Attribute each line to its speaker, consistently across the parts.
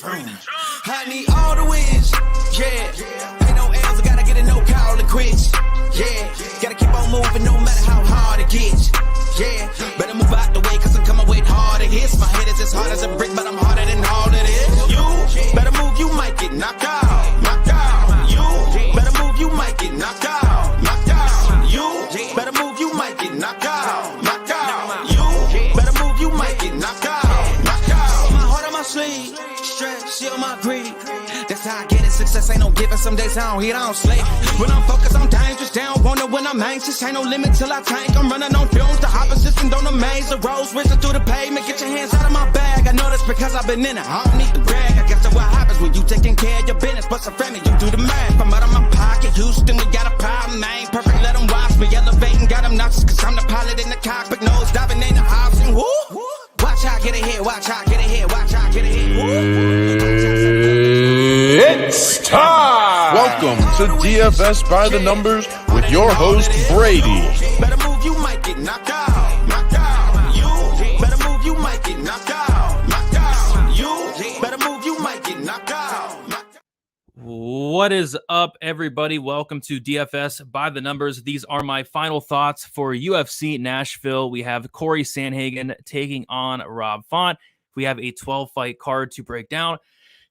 Speaker 1: I need all the wins, yeah. Ain't no L's, I gotta get a no call to quits, yeah. Gotta keep on moving no matter how hard it gets, yeah. Better move out the way, cause I'm coming with harder hits. My head is as hard as a brick, but I'm harder than all it is. You better move, you might get knocked out, knocked out. You better move, you might get knocked out, knocked out. You better move, you might get knocked out, knocked out. You better move, you might get knocked out, knocked out. My heart on my sleeve, stress, seal my greed. That's how I get it. Success ain't no giving. Some days I don't hit, I don't sleep. When I'm focused, I'm dangerous. They don't want it when I'm anxious. Ain't no limit till I tank. I'm running on fumes. The opposition don't amaze. The roads racing through the pavement. Get your hands out of my bag. I know that's because I've been in it. I don't need to brag. I guess that's what happens when you taking care of your business. But some family, you do the math. I'm out of my pocket. Houston, we got a problem. I ain't perfect. Let them watch me elevating. Got them nauseous cause I'm the pilot in the cockpit. Nose diving in the option. Woo! Watch how I get ahead. Watch how I get ahead. Watch how I get ahead. Woo!
Speaker 2: It's time! Welcome to DFS by the Numbers with your host, Brady.
Speaker 1: Better move, you might get knocked out. Knocked out. You better move, you might get knocked out. Knocked out. You better move, you might get knocked out.
Speaker 3: What is up, everybody? Welcome to DFS by the Numbers. These are my final thoughts for UFC Nashville. We have Corey Sandhagen taking on Rob Font. We have a 12-fight card to break down.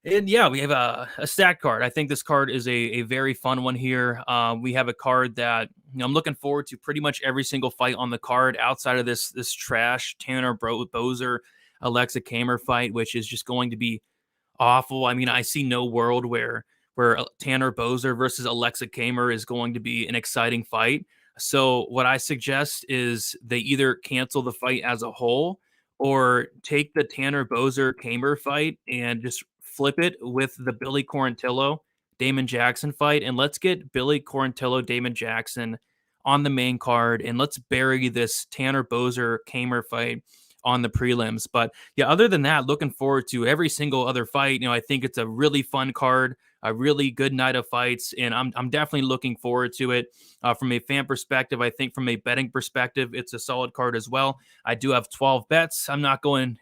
Speaker 3: And yeah, we have a stack card. I think this card is a very fun one here. We have a card that I'm looking forward to pretty much every single fight on the card outside of this trash Tanner Boser, Alexa Kamer fight, which is just going to be awful. I mean, I see no world where Tanner Boser versus Alexa Kamer is going to be an exciting fight. So what I suggest is they either cancel the fight as a whole or take the Tanner Boser Kamer fight and just flip it with the Billy Quarantillo Damon Jackson fight, and let's get Billy Quarantillo Damon Jackson on the main card, and let's bury this Tanner Boser Kamer fight on the prelims. But yeah, other than that, looking forward to every single other fight. I think it's a really fun card, a really good night of fights, and I'm definitely looking forward to it. From a fan perspective, I think from a betting perspective, it's a solid card as well. I do have 12 bets. I'm not going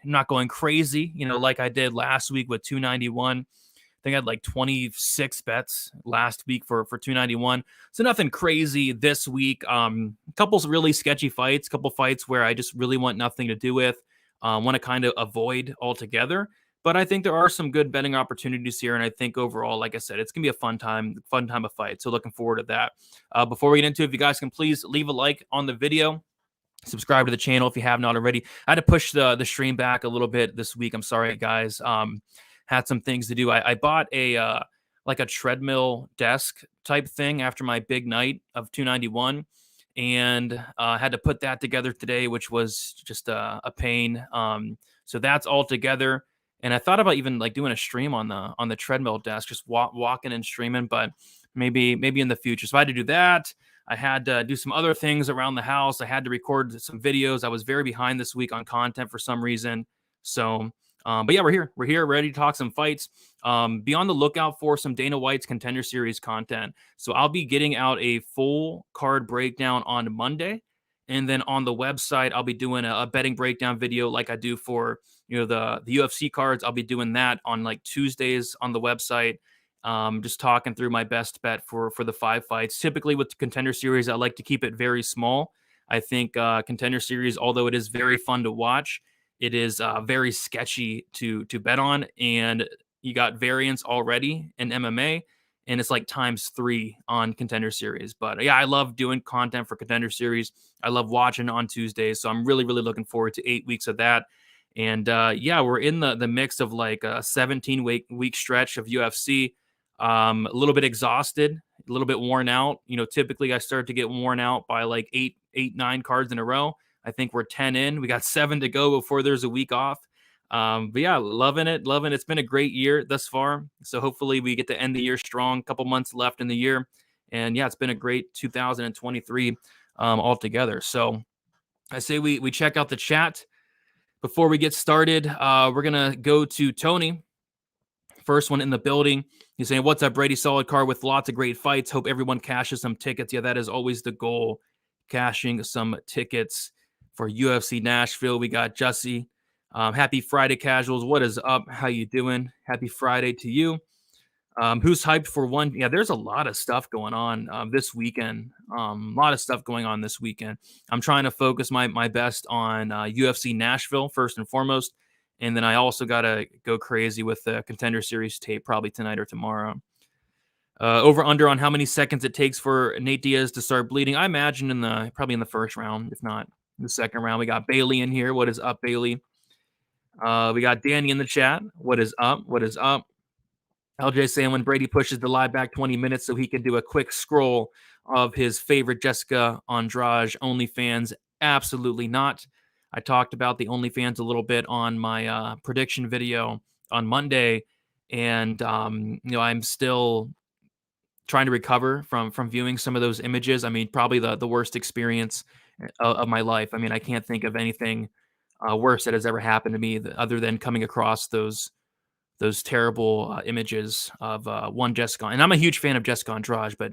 Speaker 3: crazy, like I did last week with 291. I think I had like 26 bets last week for 291. So nothing crazy this week. A couple really sketchy fights, couple fights where I just really want nothing to do with, want to kind of avoid altogether. But I think there are some good betting opportunities here. And I think overall, like I said, it's going to be a fun time of fight. So looking forward to that. Before we get into it, if you guys can please leave a like on the video. Subscribe to the channel if you have not already. I had to push the stream back a little bit this week. I'm sorry, guys. Had some things to do. I bought a treadmill desk type thing after my big night of 291. And had to put that together today, which was just a pain. So that's all together. And I thought about even like doing a stream on the treadmill desk, just walking and streaming, but maybe in the future. So I had to do that. I had to do some other things around the house. I had to record some videos. I was very behind this week on content for some reason. So, but yeah, we're here, ready to talk some fights. Be on the lookout for some Dana White's Contender Series content. So I'll be getting out a full card breakdown on Monday. And then on the website, I'll be doing a betting breakdown video like I do for the UFC cards. I'll be doing that on like Tuesdays on the website. Just talking through my best bet for the 5 fights. Typically with the Contender Series, I like to keep it very small. I think Contender Series, although it is very fun to watch, it is very sketchy to bet on. And you got variance already in MMA. And it's like times 3 on Contender Series. But yeah, I love doing content for Contender Series. I love watching on Tuesdays. So I'm really, really looking forward to 8 weeks of that. And yeah, we're in the mix of like a 17-week stretch of UFC. A little bit exhausted, a little bit worn out. Typically I start to get worn out by like 9 cards in a row. I think we're 10 in. We got 7 to go before there's a week off. But yeah, loving it. It's been a great year thus far. So hopefully we get to end the year strong. Couple months left in the year. And yeah, it's been a great 2023 altogether. So I say we check out the chat. Before we get started, we're going to go to Tony. First one in the building. He's saying, what's up, Brady? Solid card with lots of great fights. Hope everyone cashes some tickets. Yeah, that is always the goal. Cashing some tickets for UFC Nashville. We got Jussie. Happy Friday, casuals. What is up? How you doing? Happy Friday to you. Who's hyped for one? Yeah, there's a lot of stuff going on this weekend. A lot of stuff going on this weekend. I'm trying to focus my best on UFC Nashville first and foremost, and then I also gotta go crazy with the Contender Series tape probably tonight or tomorrow. Over under on how many seconds it takes for Nate Diaz to start bleeding. I imagine probably in the first round, if not the second round. We got Bailey in here. What is up, Bailey? We got Danny in the chat. What is up? What is up? LJ saying when Brady pushes the live back 20 minutes so he can do a quick scroll of his favorite Jessica Andrade OnlyFans. Absolutely not. I talked about the OnlyFans a little bit on my prediction video on Monday, and I'm still trying to recover from viewing some of those images. I mean, probably the worst experience of my life. I mean, I can't think of anything worse that has ever happened to me other than coming across those terrible images of one Jessica. And I'm a huge fan of Jessica Andrade, but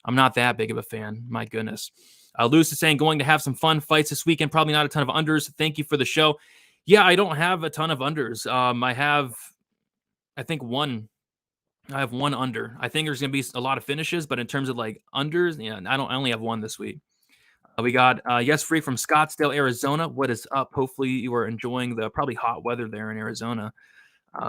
Speaker 3: I'm not that big of a fan. My goodness. Lewis is saying going to have some fun fights this weekend. Probably not a ton of unders. Thank you for the show. Yeah, I don't have a ton of unders. I have one under. I think there's going to be a lot of finishes, but in terms of like unders, yeah, I only have one this week. We got Yes Free from Scottsdale, Arizona. What is up? Hopefully you are enjoying the probably hot weather there in Arizona.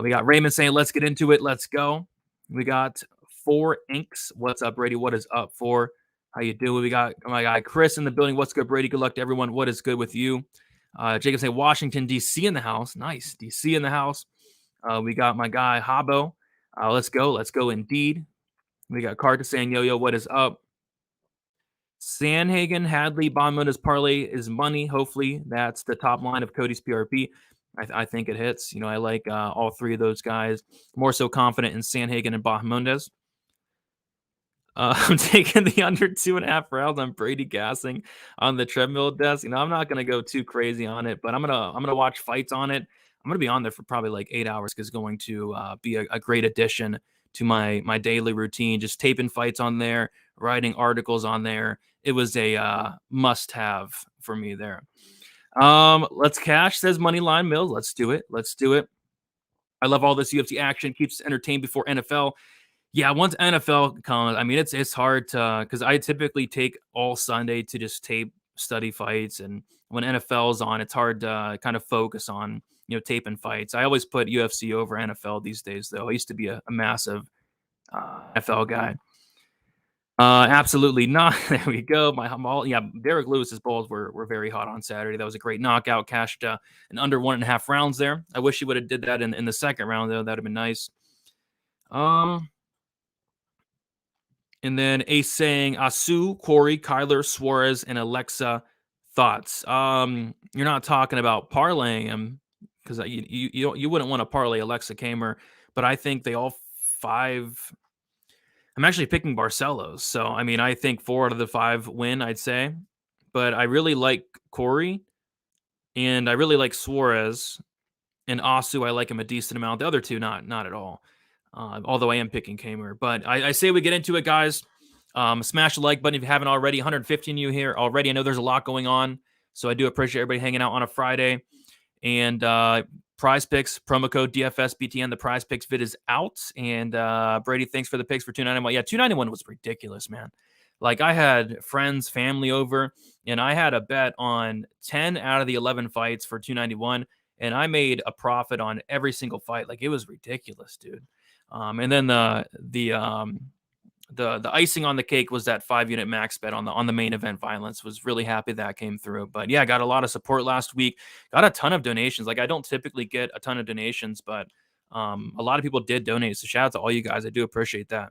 Speaker 3: We got Raymond saying, let's get into it. Let's go. We got Four Inks. What's up, Brady? What is up, Four? How you doing? We got my guy Chris in the building. What's good, Brady? Good luck to everyone. What is good with you? Jacob saying Washington, D.C. in the house. Nice. D.C. in the house. We got my guy Habo. Let's go. Let's go indeed. We got Carter saying, yo, what is up? Sanhagen, Hadley, Bonmoda's parlay is money. Hopefully that's the top line of Cody's PRP. I think it hits. I like all three of those guys. More so confident in Sanhagen and Bahamondes. I'm taking the under 2.5 rounds on Brady gassing on the treadmill desk. I'm not gonna go too crazy on it, but I'm gonna watch fights on it. I'm gonna be on there for probably like 8 hours because it's going to be a great addition to my daily routine. Just taping fights on there, writing articles on there. It was a must-have for me there. Let's cash, says Moneyline Mills. Let's do it. Let's do it. I love all this UFC action. Keeps us entertained before NFL. Yeah, once NFL comes, I mean, it's hard to, because I typically take all Sunday to just tape study fights. And when NFL's on, it's hard to kind of focus on, taping fights. I always put UFC over NFL these days, though. I used to be a massive NFL guy. Absolutely not. There we go. Derek Lewis's balls were very hot on Saturday. That was a great knockout. Cashed an under 1.5 rounds there. I wish he would have did that in the second round, though. That'd have been nice. And then Ace saying Asu, Corey, Kyler, Suarez, and Alexa. Thoughts? You're not talking about parlaying him because you wouldn't want to parlay Alexa Kamer, but I think they all 5. I'm actually picking Barcelos. So, I mean, I think 4 out of the 5 win, I'd say. But I really like Corey, and I really like Suarez, and Asu, I like him a decent amount. The other two, not at all. Although I am picking Kamer. But I say we get into it, guys. Smash the like button if you haven't already. 115 you here already. I know there's a lot going on, so I do appreciate everybody hanging out on a Friday. And Prize Picks, promo code DFSBTN. The Prize Picks vid is out. And Brady, thanks for the picks for 291. Yeah, 291 was ridiculous, man. Like, I had friends, family over, and I had a bet on 10 out of the 11 fights for 291, and I made a profit on every single fight. Like, it was ridiculous, dude. And then the icing on the cake was that 5-unit max bet on the main event violence. Was really happy that came through. But yeah, got a lot of support last week. Got a ton of donations. Like, I don't typically get a ton of donations, but a lot of people did donate. So shout out to all you guys. I do appreciate that.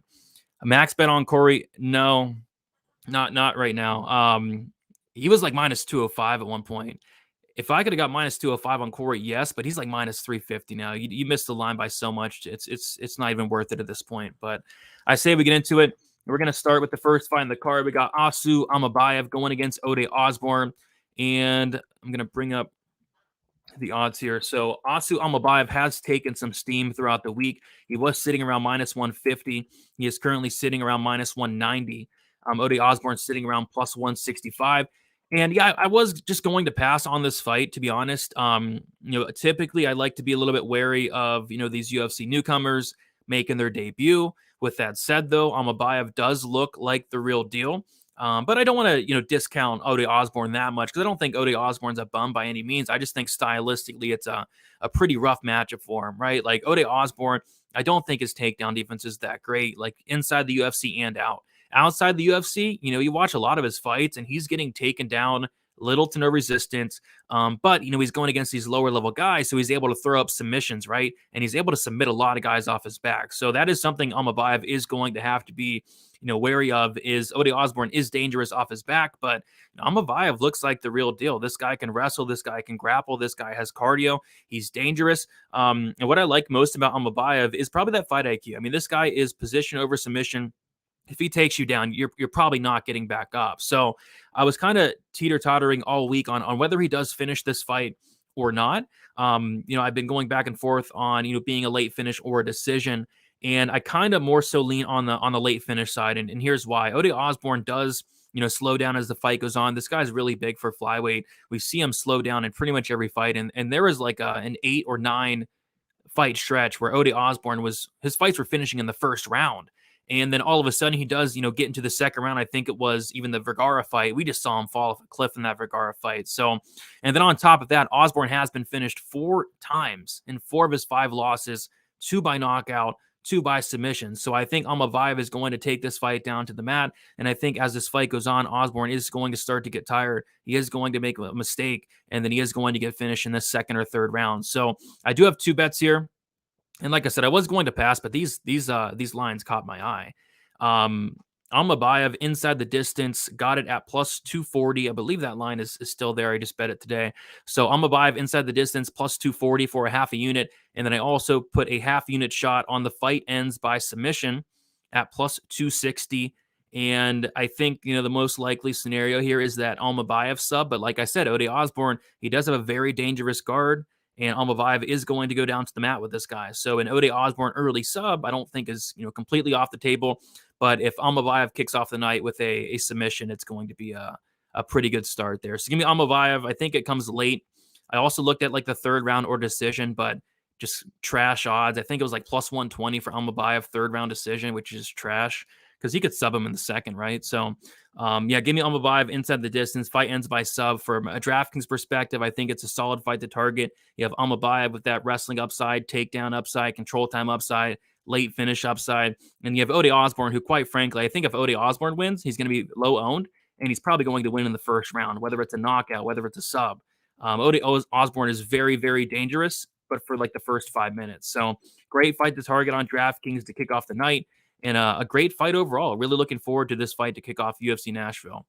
Speaker 3: A max bet on Corey? No, not right now. He was like minus 205 at one point. If I could have got minus 205 on Corey, yes, but he's like minus 350 now. You missed the line by so much. It's not even worth it at this point. But I say we get into it. We're going to start with the first fight in the card. We got Asu Amabayev going against Ode Osborne. And I'm going to bring up the odds here. So Asu Amabayev has taken some steam throughout the week. He was sitting around minus 150. He is currently sitting around minus 190. Ode Osborne sitting around plus 165. And yeah, I was just going to pass on this fight, to be honest. Typically I like to be a little bit wary of, these UFC newcomers making their debut. With that said, though, Amabayev does look like the real deal. But I don't want to, discount Ode Osborne that much because I don't think Ode Osborne's a bum by any means. I just think stylistically it's a pretty rough matchup for him, right? Like Ode Osborne, I don't think his takedown defense is that great, like inside the UFC and out. Outside the UFC, you watch a lot of his fights and he's getting taken down, little to no resistance. But he's going against these lower level guys, so he's able to throw up submissions, right? And he's able to submit a lot of guys off his back. So that is something Amabayev is going to have to be, wary of. Is Ode Osborne is dangerous off his back, but Amabayev looks like the real deal. This guy can wrestle, this guy can grapple, this guy has cardio, he's dangerous. And what I like most about Amabayev is probably that fight IQ. I mean, this guy is position over submission. If he takes you down, you're probably not getting back up. So I was kind of teeter-tottering all week on whether he does finish this fight or not. I've been going back and forth on, being a late finish or a decision. And I kind of more so lean on the late finish side. And here's why. Ode Osborne does, slow down as the fight goes on. This guy's really big for flyweight. We see him slow down in pretty much every fight. And there was like an 8 or 9 fight stretch where Ode Osborne his fights were finishing in the first round. And then all of a sudden he does, get into the second round. I think it was even the Vergara fight. We just saw him fall off a cliff in that Vergara fight. So, and then on top of that, Osborne has been finished 4 times in 4 of his 5 losses, 2 by knockout, 2 by submission. So I think Amabayev is going to take this fight down to the mat. And I think as this fight goes on, Osborne is going to start to get tired. He is going to make a mistake, and then he is going to get finished in the second or third round. So I do have 2 bets here. And like I said, I was going to pass, but these lines caught my eye. Amabayev inside the distance, got it at plus 240. I believe that line is still there. I just bet it today. So Amabayev inside the distance, plus 240 for a half a unit. And then I also put a half unit shot on the fight ends by submission at plus 260. And I think, the most likely scenario here is that Amabayev sub. But like I said, Ode Osborne, he does have a very dangerous guard. And Amabayev is going to go down to the mat with this guy. So an Ode Osborne early sub, I don't think is completely off the table. But if Amabayev kicks off the night with a submission, it's going to be a pretty good start there. So give me Amabayev. I think it comes late. I also looked at like the third round or decision, but just trash odds. I think it was like plus 120 for Amabayev third round decision, which is trash because he could sub him in the second, right? So give me Amabayev inside the distance. Fight ends by sub. From a DraftKings perspective, I think it's a solid fight to target. You have Amabayev with that wrestling upside, takedown upside, control time upside, late finish upside. And you have Ode Osborne, who quite frankly, I think if Ode Osborne wins, he's going to be low owned, and he's probably going to win in the first round, whether it's a knockout, whether it's a sub. Ode Osborne is very, very dangerous, but for like the first 5 minutes. So great fight to target on DraftKings to kick off the night. And a great fight overall. Really looking forward to this fight to kick off UFC Nashville.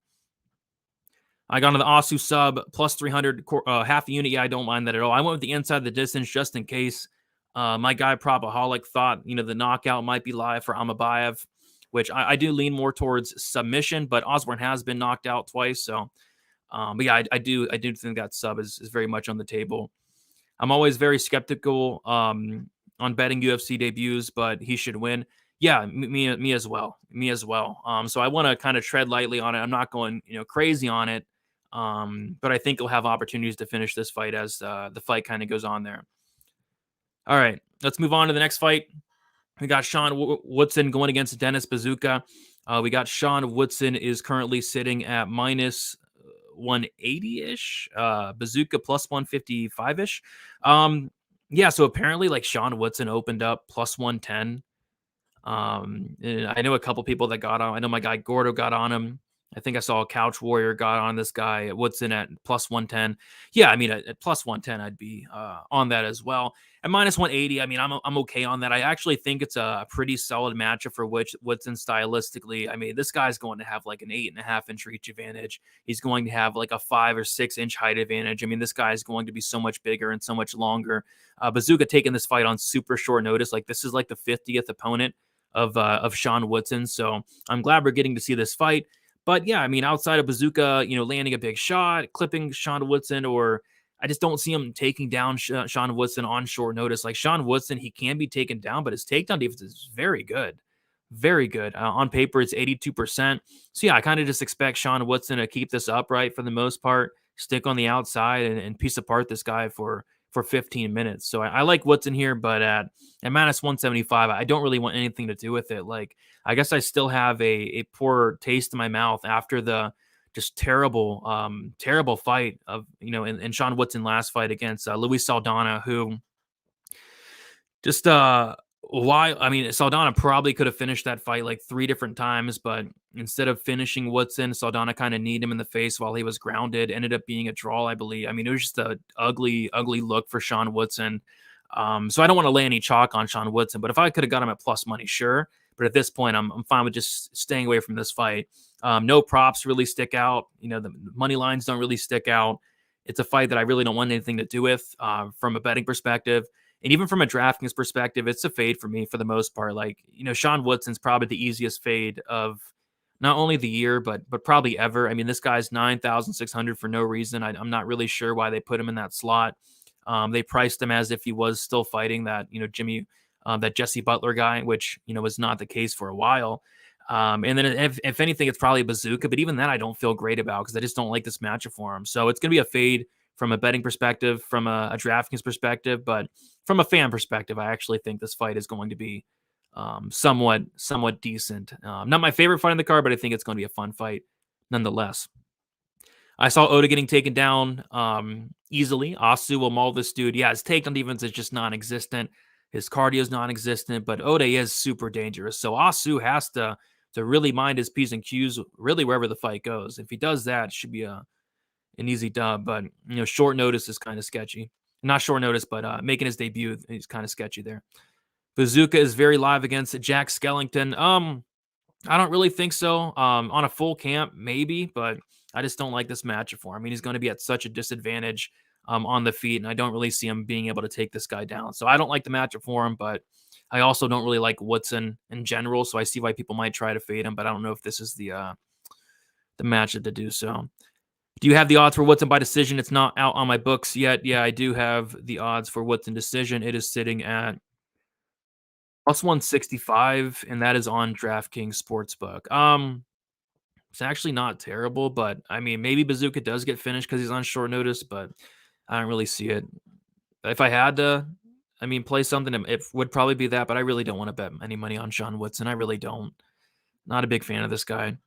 Speaker 3: I got on the Asu sub, plus 300, half a unit. Yeah, I don't mind that at all. I went with the inside the distance just in case. My guy Propaholic thought, the knockout might be live for Amabayev, which I do lean more towards submission, but Osborne has been knocked out twice. So, but yeah, I do think that sub is very much on the table. I'm always very skeptical on betting UFC debuts, but he should win. Yeah, me as well. So I want to kind of tread lightly on it. I'm not going, crazy on it. But I think he'll have opportunities to finish this fight as the fight kind of goes on there. All right, let's move on to the next fight. We got Sean Woodson going against Dennis Bazooka. We got Sean Woodson is currently sitting at minus 180-ish. Bazooka plus 155-ish. So apparently like Sean Woodson opened up plus 110. And I know a couple people that got on. I know my guy Gordo got on him. I think I saw a Couch Warrior got on this guy Woodson at plus 110. Yeah, I mean at plus 110, I'd be on that as well. At minus 180, I mean I'm okay on that. I actually think it's a pretty solid matchup for Woodson stylistically. I mean this guy's going to have like an 8.5 inch reach advantage. He's going to have like a 5 or 6 inch height advantage. I mean this guy is going to be so much bigger and so much longer. Bazooka taking this fight on super short notice. Like this is like the 50th opponent of Sean Woodson. So I'm glad we're getting to see this fight. But yeah, I mean, outside of Bazooka, landing a big shot, clipping Sean Woodson, or I just don't see him taking down Sean Woodson on short notice. Like Sean Woodson, he can be taken down, but his takedown defense is very good. very good. On paper, it's 82%. So yeah, I kind of just expect Sean Woodson to keep this upright for the most part, stick on the outside and piece apart this guy for 15 minutes. So I like Woodson here, but at minus 175, I don't really want anything to do with it. Like, I guess I still have a poor taste in my mouth after the just terrible fight of, in Sean Woodson last fight against Luis Saldana, who just Saldana probably could have finished that fight like 3 different times, but instead of finishing Woodson, Saldana kind of kneed him in the face while he was grounded. Ended up being a draw, I believe. I mean, it was just a ugly look for Sean Woodson. So I don't want to lay any chalk on Sean Woodson, but if I could have got him at plus money, sure. But at this point, I'm fine with just staying away from this fight. No props really stick out. The money lines don't really stick out. It's a fight that I really don't want anything to do with from a betting perspective. And even from a DraftKings perspective, it's a fade for me for the most part. Like, Sean Woodson's probably the easiest fade of not only the year, but probably ever. I mean, this guy's 9,600 for no reason. I'm not really sure why they put him in that slot. They priced him as if he was still fighting that, that Jesse Butler guy, which, was not the case for a while. And then if anything, it's probably Bazooka, but even that I don't feel great about because I just don't like this matchup for him. So it's going to be a fade from a betting perspective, from a DraftKings perspective, but from a fan perspective, I actually think this fight is going to be somewhat decent. Not my favorite fight in the card, but I think it's going to be a fun fight nonetheless. I saw Oda getting taken down easily. Asu will maul this dude. Yeah, his takedown defense is just non-existent. His cardio is non-existent, but Oda is super dangerous. So Asu has to really mind his P's and Q's really wherever the fight goes. If he does that, it should be an easy dub. But short notice is kind of sketchy. Not short notice, but making his debut is kind of sketchy there. Bazooka is very live against Jack Skellington. I don't really think so. On a full camp, maybe, but I just don't like this matchup for him. I mean, he's going to be at such a disadvantage on the feet, and I don't really see him being able to take this guy down. So I don't like the matchup for him, but I also don't really like Woodson in general, so I see why people might try to fade him, but I don't know if this is the matchup to do so. Do you have the odds for Woodson by decision? It's not out on my books yet. Yeah, I do have the odds for Woodson decision. It is sitting at plus 165, and that is on DraftKings Sportsbook. It's actually not terrible, but I mean, maybe Bazooka does get finished because he's on short notice, but I don't really see it. If I had to, play something, it would probably be that, but I really don't want to bet any money on Sean Woodson. I really don't. Not a big fan of this guy.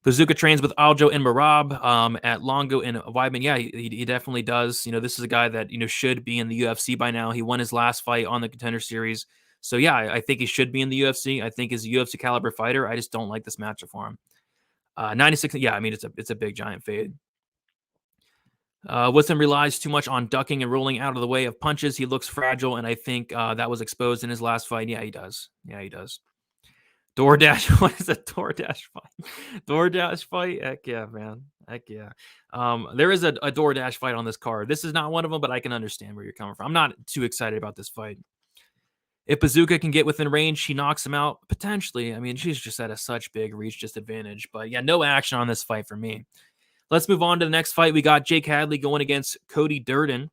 Speaker 3: Bazooka trains with Aljo and Marab at Longo and Weidman. Yeah, he definitely does. This is a guy that, should be in the UFC by now. He won his last fight on the Contender Series. So, yeah, I think he should be in the UFC. I think he's a UFC caliber fighter. I just don't like this matchup for him. 96, yeah, it's a big, giant fade. Woodson relies too much on ducking and rolling out of the way of punches. He looks fragile, and I think that was exposed in his last fight. Yeah, he does. DoorDash, what is a DoorDash fight? DoorDash fight? Heck yeah, man. Heck yeah. There is a DoorDash fight on this card. This is not one of them, but I can understand where you're coming from. I'm not too excited about this fight. If Bazooka can get within range, she knocks him out, potentially. I mean, she's just at a such big reach disadvantage. But yeah, no action on this fight for me. Let's move on to the next fight. We got Jake Hadley going against Cody Durden.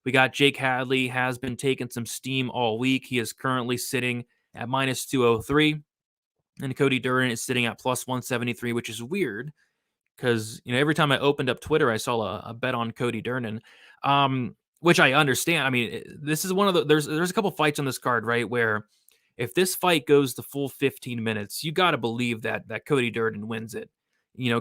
Speaker 3: We got Jake Hadley has been taking some steam all week. He is currently sitting at minus 203. And Cody Durden is sitting at plus 173, which is weird because, every time I opened up Twitter, I saw a bet on Cody Durden. Which I understand. I mean, this is one of the there's a couple fights on this card, right, where if this fight goes the full 15 minutes, you got to believe that Cody Durden wins it.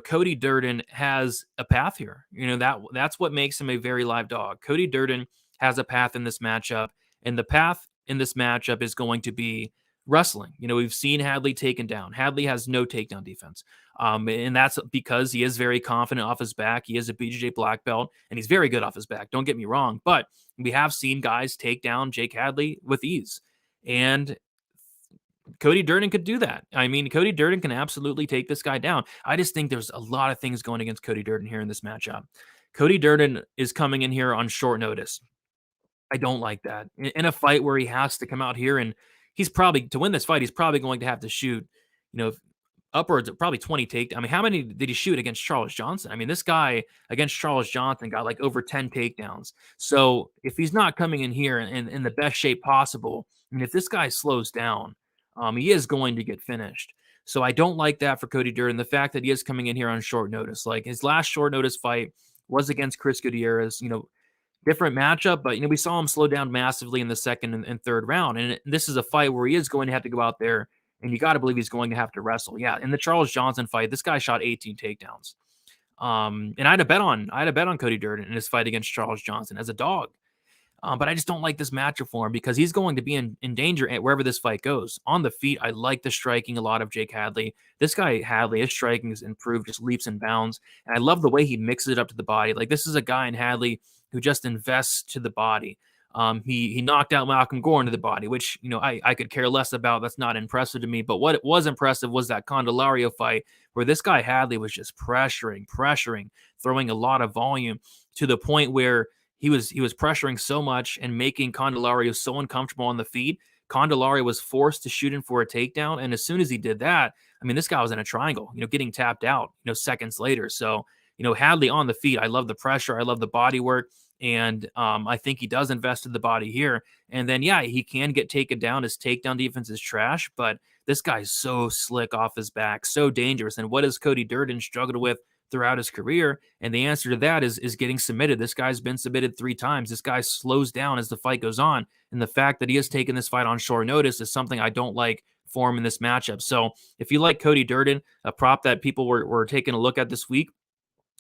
Speaker 3: Cody Durden has a path here. That's what makes him a very live dog. Cody Durden has a path in this matchup, and the path in this matchup is going to be wrestling. We've seen Hadley taken down. Hadley has no takedown defense. And that's because he is very confident off his back. He is a BJJ black belt, and he's very good off his back. Don't get me wrong, but we have seen guys take down Jake Hadley with ease. And Cody Durden could do that. I mean, Cody Durden can absolutely take this guy down. I just think there's a lot of things going against Cody Durden here in this matchup. Cody Durden is coming in here on short notice. I don't like that. In a fight where he has to come out here and he's probably, to win this fight, he's probably going to have to shoot, upwards of probably 20 takedowns. I mean, how many did he shoot against Charles Johnson? I mean, this guy against Charles Johnson got like over 10 takedowns. So if he's not coming in here in the best shape possible, and if this guy slows down, he is going to get finished. So I don't like that for Cody Durden. The fact that he is coming in here on short notice, like his last short notice fight was against Chris Gutierrez, different matchup, but we saw him slow down massively in the second and third round. And this is a fight where he is going to have to go out there, and you got to believe he's going to have to wrestle. Yeah, in the Charles Johnson fight, this guy shot 18 takedowns. And I had a bet on Cody Durden in his fight against Charles Johnson as a dog. But I just don't like this matchup for him because he's going to be in danger at wherever this fight goes. On the feet, I like the striking a lot of Jake Hadley. This guy, Hadley, his striking has improved, just leaps and bounds. And I love the way he mixes it up to the body. Like, this is a guy in Hadley who just invests to the body. He knocked out Malcolm Gordon to the body, which, I could care less about. That's not impressive to me. But what it was impressive was that Candelario fight where this guy Hadley was just pressuring, throwing a lot of volume to the point where he was pressuring so much and making Candelario so uncomfortable on the feet. Candelario was forced to shoot in for a takedown. And as soon as he did that, this guy was in a triangle, getting tapped out, seconds later. So, Hadley on the feet, I love the pressure. I love the body work. And I think he does invest in the body here. And then, yeah, he can get taken down. His takedown defense is trash, but this guy's so slick off his back, so dangerous. And what has Cody Durden struggled with throughout his career? And the answer to that is getting submitted. This guy's been submitted 3 times. This guy slows down as the fight goes on. And the fact that he has taken this fight on short notice is something I don't like for him in this matchup. So if you like Cody Durden, a prop that people were taking a look at this week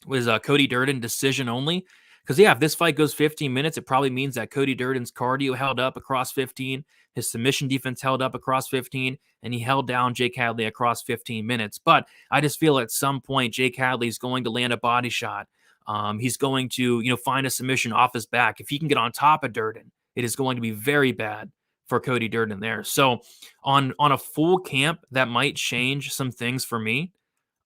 Speaker 3: was Cody Durden decision only. Because, yeah, if this fight goes 15 minutes, it probably means that Cody Durden's cardio held up across 15, his submission defense held up across 15, and he held down Jake Hadley across 15 minutes. But I just feel at some point Jake Hadley is going to land a body shot. He's going to, find a submission off his back. If he can get on top of Durden, it is going to be very bad for Cody Durden there. So on a full camp, that might change some things for me.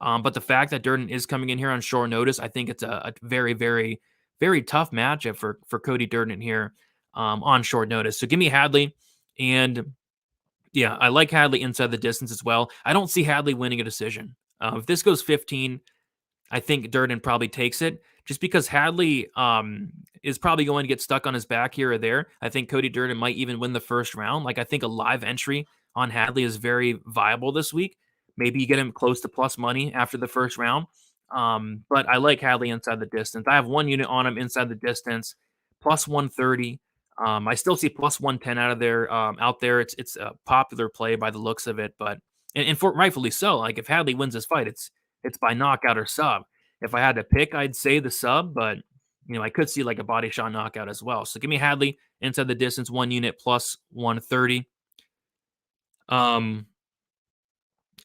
Speaker 3: But the fact that Durden is coming in here on short notice, I think it's a very, very, very tough matchup for Cody Durden here on short notice. So give me Hadley. And yeah, I like Hadley inside the distance as well. I don't see Hadley winning a decision. If this goes 15, I think Durden probably takes it just because Hadley is probably going to get stuck on his back here or there. I think Cody Durden might even win the first round. Like, I think a live entry on Hadley is very viable this week. Maybe you get him close to plus money after the first round. But I like Hadley inside the distance. I have 1 unit on him inside the distance, plus 130. I still see plus 110 out there. It's a popular play by the looks of it, but and for rightfully so. Like, if Hadley wins this fight, it's by knockout or sub. If I had to pick, I'd say the sub, but I could see like a body shot knockout as well. So give me Hadley inside the distance, 1 unit plus 130.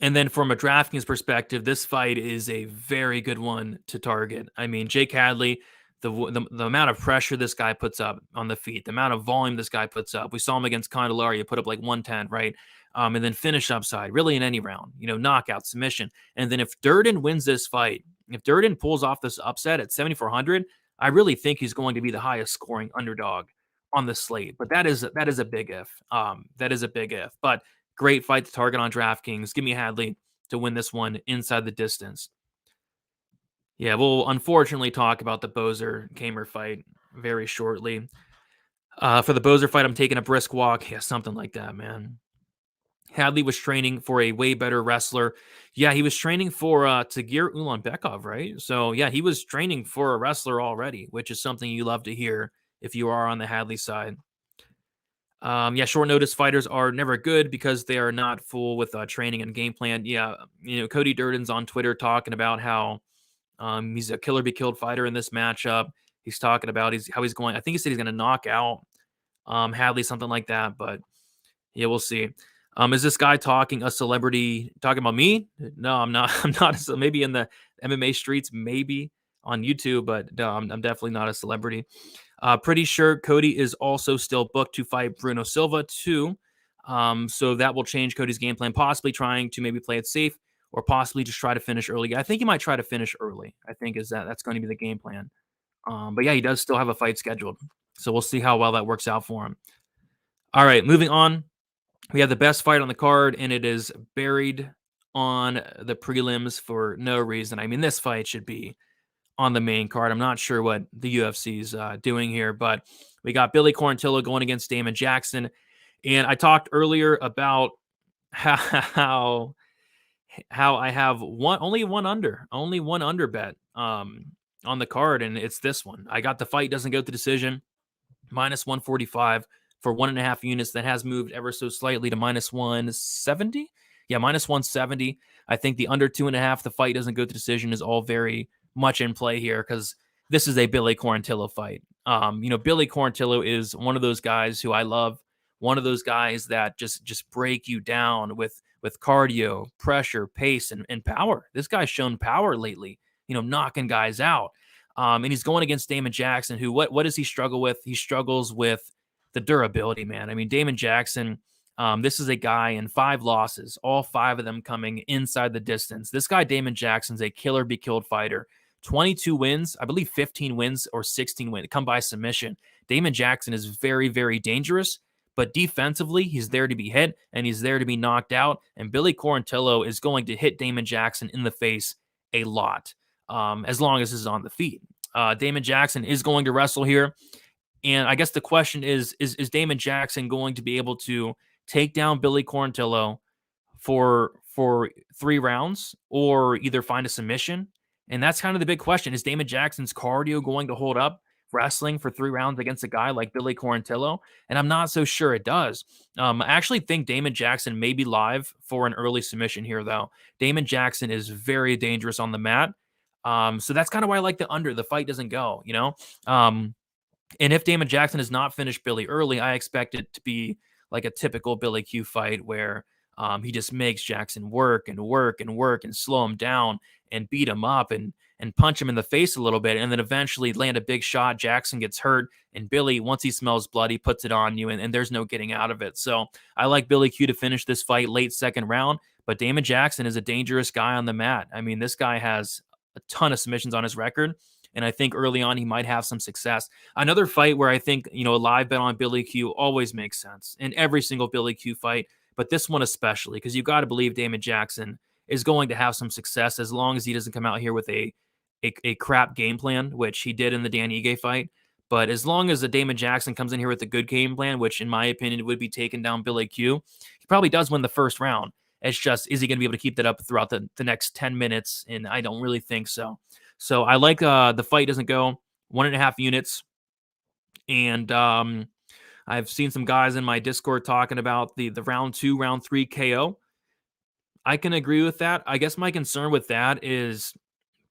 Speaker 3: And then from a DraftKings perspective, this fight is a very good one to target. Jake Hadley, the amount of pressure this guy puts up on the feet, the amount of volume this guy puts up. We saw him against Candelario, put up like 110, right? And then finish upside, really in any round, knockout, submission. And then if Durden wins this fight, if Durden pulls off this upset at 7,400, I really think he's going to be the highest scoring underdog on the slate. But that is a big if. That is a big if. But great fight to target on DraftKings. Give me Hadley to win this one inside the distance. Yeah, we'll unfortunately talk about the Boser-Kamer fight very shortly. For the Boser fight, I'm taking a brisk walk. Yeah, something like that, man. Hadley was training for a way better wrestler. Yeah, he was training for Tagir Ulanbekov, right? So, yeah, he was training for a wrestler already, which is something you love to hear if you are on the Hadley side. Yeah, short notice fighters are never good because they are not full with training and game plan. Yeah, Cody Durden's on Twitter talking about how he's a killer be killed fighter in this matchup. He's talking about how he's going. I think he said he's going to knock out Hadley, something like that. But yeah, we'll see. Is this guy talking about me? No, I'm not. I'm not. So maybe in the MMA streets, maybe on YouTube, but no, I'm definitely not a celebrity. Pretty sure Cody is also still booked to fight Bruno Silva too. So that will change Cody's game plan, possibly trying to maybe play it safe or possibly just try to finish early. I think he might try to finish early. I think that's going to be the game plan. But yeah, he does still have a fight scheduled. So we'll see how well that works out for him. All right, moving on. We have the best fight on the card, and it is buried on the prelims for no reason. This fight should be on the main card. I'm not sure what the UFC is doing here, but we got Billy Quarantillo going against Damon Jackson. And I talked earlier about how I have only one under bet on the card, and it's this one. I got the fight doesn't go to decision, minus 145 for 1.5 units. That has moved ever so slightly to minus 170. Yeah, minus 170. I think the under 2.5, the fight doesn't go to decision, is all very much in play here because this is a Billy Quarantillo fight. Billy Quarantillo is one of those guys who I love, one of those guys that just break you down with cardio, pressure, pace, and power. This guy's shown power lately, knocking guys out. And he's going against Damon Jackson, who what does he struggle with? He struggles with the durability, man. I mean, Damon Jackson, this is a guy in 5 losses, all 5 of them coming inside the distance. This guy, Damon Jackson's a killer be killed fighter. 22 wins, I believe 15 wins or 16 wins come by submission. Damon Jackson is very, very dangerous, but defensively, he's there to be hit and he's there to be knocked out. And Billy Quarantillo is going to hit Damon Jackson in the face a lot, as long as he's on the feet. Damon Jackson is going to wrestle here. And I guess the question is Damon Jackson going to be able to take down Billy Quarantillo for 3 rounds or either find a submission? And that's kind of the big question. Is Damon Jackson's cardio going to hold up wrestling for 3 rounds against a guy like Billy Quarantillo? And I'm not so sure it does. I actually think Damon Jackson may be live for an early submission here, though. Damon Jackson is very dangerous on the mat. So that's kind of why I like the under. The fight doesn't go, and if Damon Jackson has not finished Billy early, I expect it to be like a typical Billy Q fight where he just makes Jackson work and slow him down and beat him up and punch him in the face a little bit, and then eventually land a big shot. Jackson gets hurt, and Billy, once he smells blood, he puts it on you, and there's no getting out of it. So I like Billy Q to finish this fight late second round, but Damon Jackson is a dangerous guy on the mat. I mean, this guy has a ton of submissions on his record, and I think early on he might have some success. Another fight where I think, a live bet on Billy Q always makes sense in every single Billy Q fight, but this one especially, because you've got to believe Damon Jackson is going to have some success as long as he doesn't come out here with a crap game plan, which he did in the Dan Ige fight. But as long as the Damon Jackson comes in here with a good game plan, which in my opinion would be taking down Billy Q, he probably does win the first round. It's just, is he going to be able to keep that up throughout the next 10 minutes? And I don't really think so. So I like the fight doesn't go 1.5 units. And I've seen some guys in my Discord talking about the round 2, round 3 KO. I can agree with that. I guess my concern with that is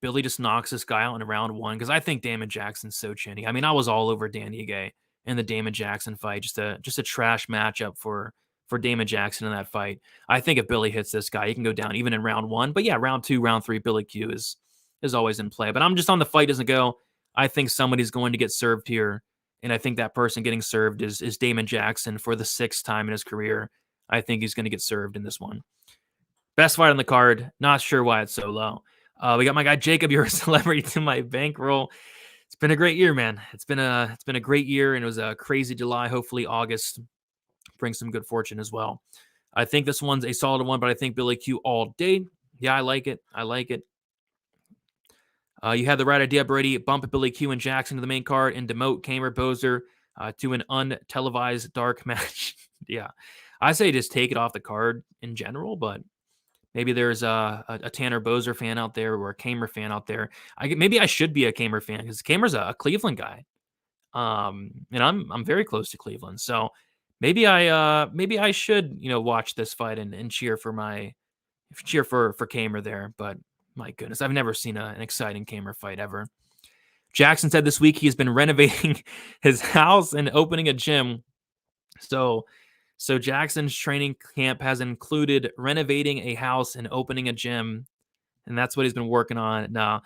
Speaker 3: Billy just knocks this guy out in round 1, because I think Damon Jackson's so chinny. I mean, I was all over Dan Ige in the Damon Jackson fight. Just a trash matchup for Damon Jackson in that fight. I think if Billy hits this guy, he can go down even in round 1. But yeah, round 2, round 3, Billy Q is always in play. But I'm just on the fight doesn't go. I think somebody's going to get served here. And I think that person getting served is Damon Jackson for the 6th time in his career. I think he's going to get served in this one. Best fight on the card. Not sure why it's so low. We got my guy Jacob. You're a celebrity to my bankroll. It's been a great year, man. It's been a great year, and it was a crazy July. Hopefully August brings some good fortune as well. I think this one's a solid one, but I think Billy Q all day. Yeah, I like it. You had the right idea, Brady. Bump Billy Q and Jackson to the main card and demote Kamer Bozer to an untelevised dark match. Yeah, I say just take it off the card in general, but maybe there's a Tanner Bozer fan out there or a Kamer fan out there. Maybe I should be a Kamer fan because Kamer's a Cleveland guy, and I'm very close to Cleveland. So maybe I should watch this fight and cheer for Kamer there. But my goodness, I've never seen an exciting Kamer fight ever. Jackson said this week he has been renovating his house and opening a gym. So Jackson's training camp has included renovating a house and opening a gym, and that's what he's been working on. Now,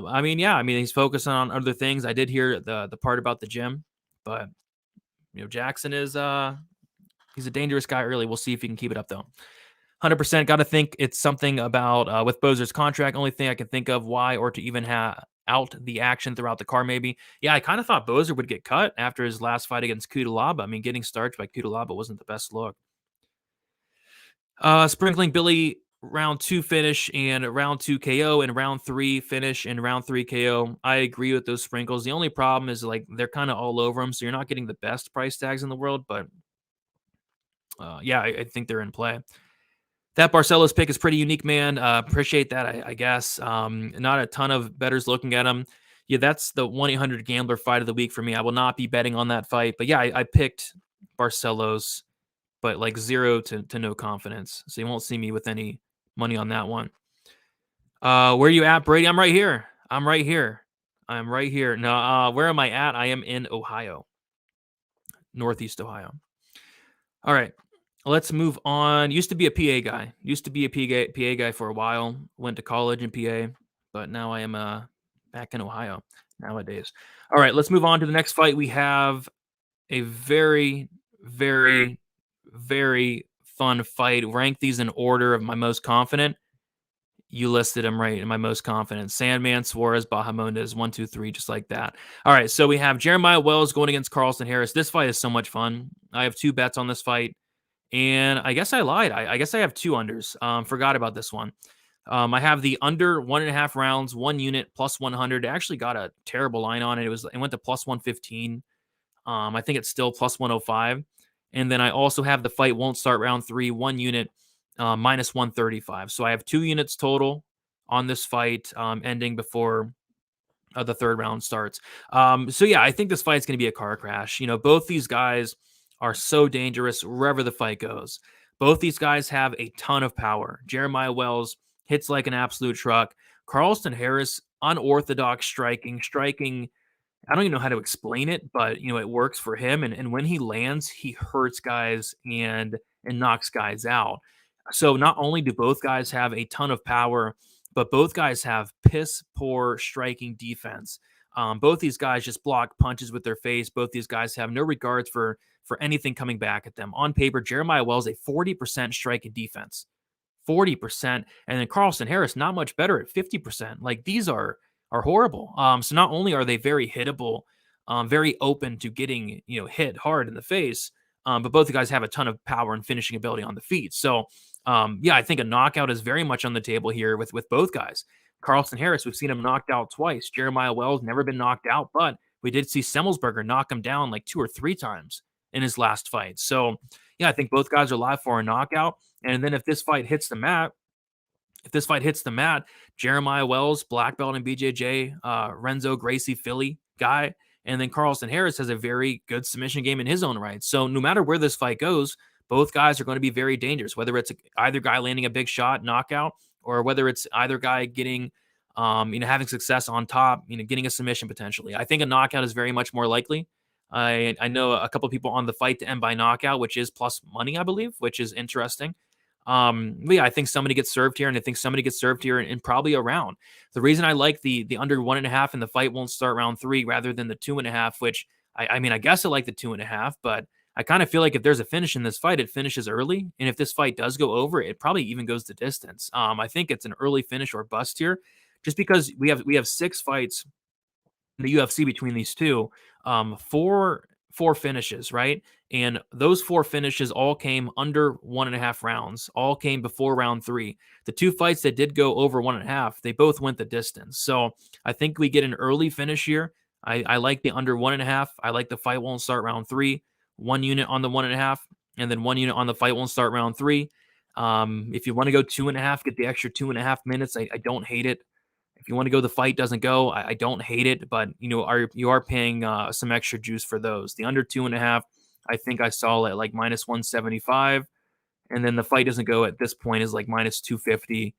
Speaker 3: I mean, he's focusing on other things. I did hear the part about the gym, but Jackson is he's a dangerous guy early. We'll see if he can keep it up though. 100% got to think it's something about with Bozer's contract. Only thing I can think of why, or to even have out the action throughout the card maybe. Yeah, I kind of thought Bozer would get cut after his last fight against Kudalaba. I mean, getting starched by Kudalaba wasn't the best look. Sprinkling Billy round 2 finish and round 2 KO and round 3 finish and round 3 KO. I agree with those sprinkles. The only problem is like they're kind of all over them, so you're not getting the best price tags in the world, but yeah, I think they're in play. That Barcelos pick is pretty unique, man. Appreciate that, I guess. Not a ton of bettors looking at him. Yeah, that's the 1-800-GAMBLER fight of the week for me. I will not be betting on that fight. But yeah, I picked Barcelos, but like 0 to no confidence. So you won't see me with any money on that one. Where are you at, Brady? I'm right here. I'm right here. No, where am I at? I am in Ohio. Northeast Ohio. All right. Let's move on. Used to be a PA guy. PA guy for a while. Went to college in PA, but now I am back in Ohio nowadays. All right, let's move on to the next fight. We have a very, very, very fun fight. Rank these in order of my most confident. You listed him right in my most confident. Sandman, Suarez, Bahamondes, 1, 2, 3, just like that. All right, so we have Jeremiah Wells going against Carlston Harris. This fight is so much fun. I have 2 bets on this fight. And I guess I lied. I guess I have 2 unders. Forgot about this one. I have the under 1.5 rounds, 1 unit plus 100. It actually got a terrible line on it. It went to plus 115. I think it's still plus 105. And then I also have the fight won't start round 3, 1 unit minus 135. So I have 2 units total on this fight ending before the 3rd round starts. So yeah, I think this fight's going to be a car crash. You know, both these guys are so dangerous wherever the fight goes. Both these guys have a ton of power. Jeremiah Wells hits like an absolute truck. Carlston Harris, unorthodox striking. I don't even know how to explain it, but you know, it works for him. And when he lands, he hurts guys and knocks guys out. So not only do both guys have a ton of power, but both guys have piss poor striking defense. Both these guys just block punches with their face. Both these guys have no regards for anything coming back at them. On paper, Jeremiah Wells a 40% striking defense. 40%. And then Carlston Harris, not much better at 50%. Like these are horrible. So not only are they very hittable, very open to getting, you know, hit hard in the face, but both the guys have a ton of power and finishing ability on the feet. So yeah, I think a knockout is very much on the table here with both guys. Carlston Harris, we've seen him knocked out twice. Jeremiah Wells never been knocked out, but we did see Semmelsberger knock him down like 2 or 3 times in his last fight. So yeah, I think both guys are live for a knockout. And then if this fight hits the mat, Jeremiah Wells, black belt in BJJ, Renzo Gracie, Philly guy, and then Carlston Harris has a very good submission game in his own right. So no matter where this fight goes, both guys are going to be very dangerous, whether it's either guy landing a big shot, knockout, or whether it's either guy getting, having success on top, getting a submission potentially. I think a knockout is very much more likely. I know a couple of people on the fight to end by knockout, which is plus money, I believe, which is interesting. But yeah, I think somebody gets served here, and I think somebody gets served here in probably a round. The reason I like the under 1.5 and the fight won't start round 3 rather than the 2.5, which I mean, I guess I like the 2.5, but I kind of feel like if there's a finish in this fight, it finishes early. And if this fight does go over, it probably even goes the distance. I think it's an early finish or bust here, just because we have 6 fights in the UFC between these two, 4 finishes, right? And those 4 finishes all came under 1.5 rounds, all came before round 3. The 2 fights that did go over 1.5, they both went the distance. So I think we get an early finish here. I like the under 1.5. I like the fight won't start round 3. 1 unit on the 1.5, and then 1 unit on the fight won't start round 3. If you want to go 2.5, get the extra 2.5 minutes. I don't hate it. If you want to go the fight doesn't go, I don't hate it, but you are paying some extra juice for those. The under 2.5, I think I saw at like minus 175, and then the fight doesn't go at this point is like minus 250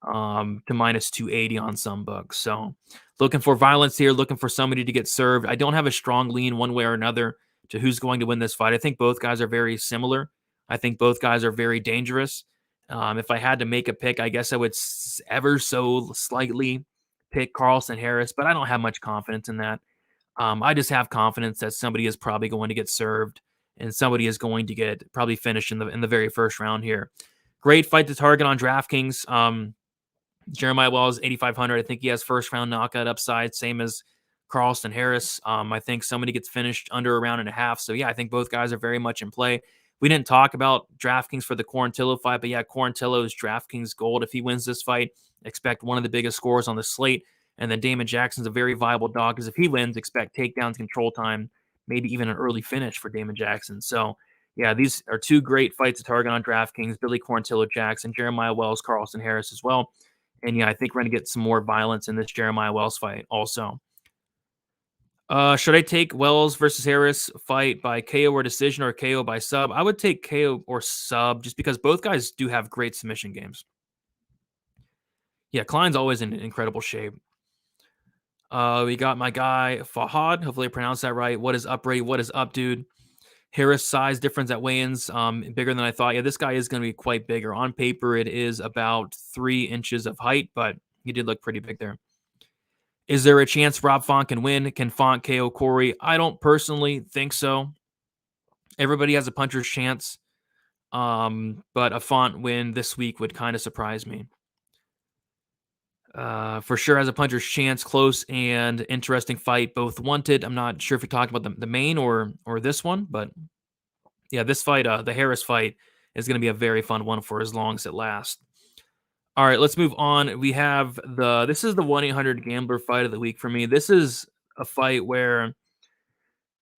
Speaker 3: to minus 280 on some books. So looking for violence here, looking for somebody to get served. I don't have a strong lean one way or another to who's going to win this fight. I think both guys are very similar. I think both guys are very dangerous. If I had to make a pick, I guess I would ever so slightly pick Carlston Harris, but I don't have much confidence in that. I just have confidence that somebody is probably going to get served and somebody is going to get probably finished in the very first round here. Great fight to target on DraftKings. Jeremiah Wells, 8,500. I think he has first round knockout upside, same as Carlston Harris. I think somebody gets finished under a round and a half. So yeah, I think both guys are very much in play. We didn't talk about DraftKings for the Quarantillo fight, but yeah, Quarantillo is DraftKings gold. If he wins this fight, expect one of the biggest scores on the slate. And then Damon Jackson's a very viable dog, because if he wins, expect takedowns, control time, maybe even an early finish for Damon Jackson. So Yeah, these are two great fights to target on DraftKings. Billy Quarantillo Jackson, Jeremiah Wells, Carlson Harris as well. And yeah, I think we're going to get some more violence in this Jeremiah Wells fight also. Should I take Wells versus Harris fight by KO or decision or KO by sub? I would take KO or sub just because both guys do have great submission games. Yeah, Klein's always in incredible shape. We got my guy Fahad. Hopefully I pronounced that right. What is up, Brady? What is up, dude? Harris size difference at weigh-ins, bigger than I thought. Yeah, this guy is going to be quite bigger. On paper, it is about 3 inches of height, but he did look pretty big there. Is there a chance Rob Font can win? Can Font KO Corey? I don't personally think so. Everybody has a puncher's chance, but a Font win this week would kind of surprise me. For sure has a puncher's chance. Close and interesting fight, both wanted. I'm not sure if you're talking about the main or this one, but yeah, this fight, the Harris fight, is going to be a very fun one for as long as it lasts. All right, let's move on. We have this is the 1-800-GAMBLER fight of the week for me. This is a fight where,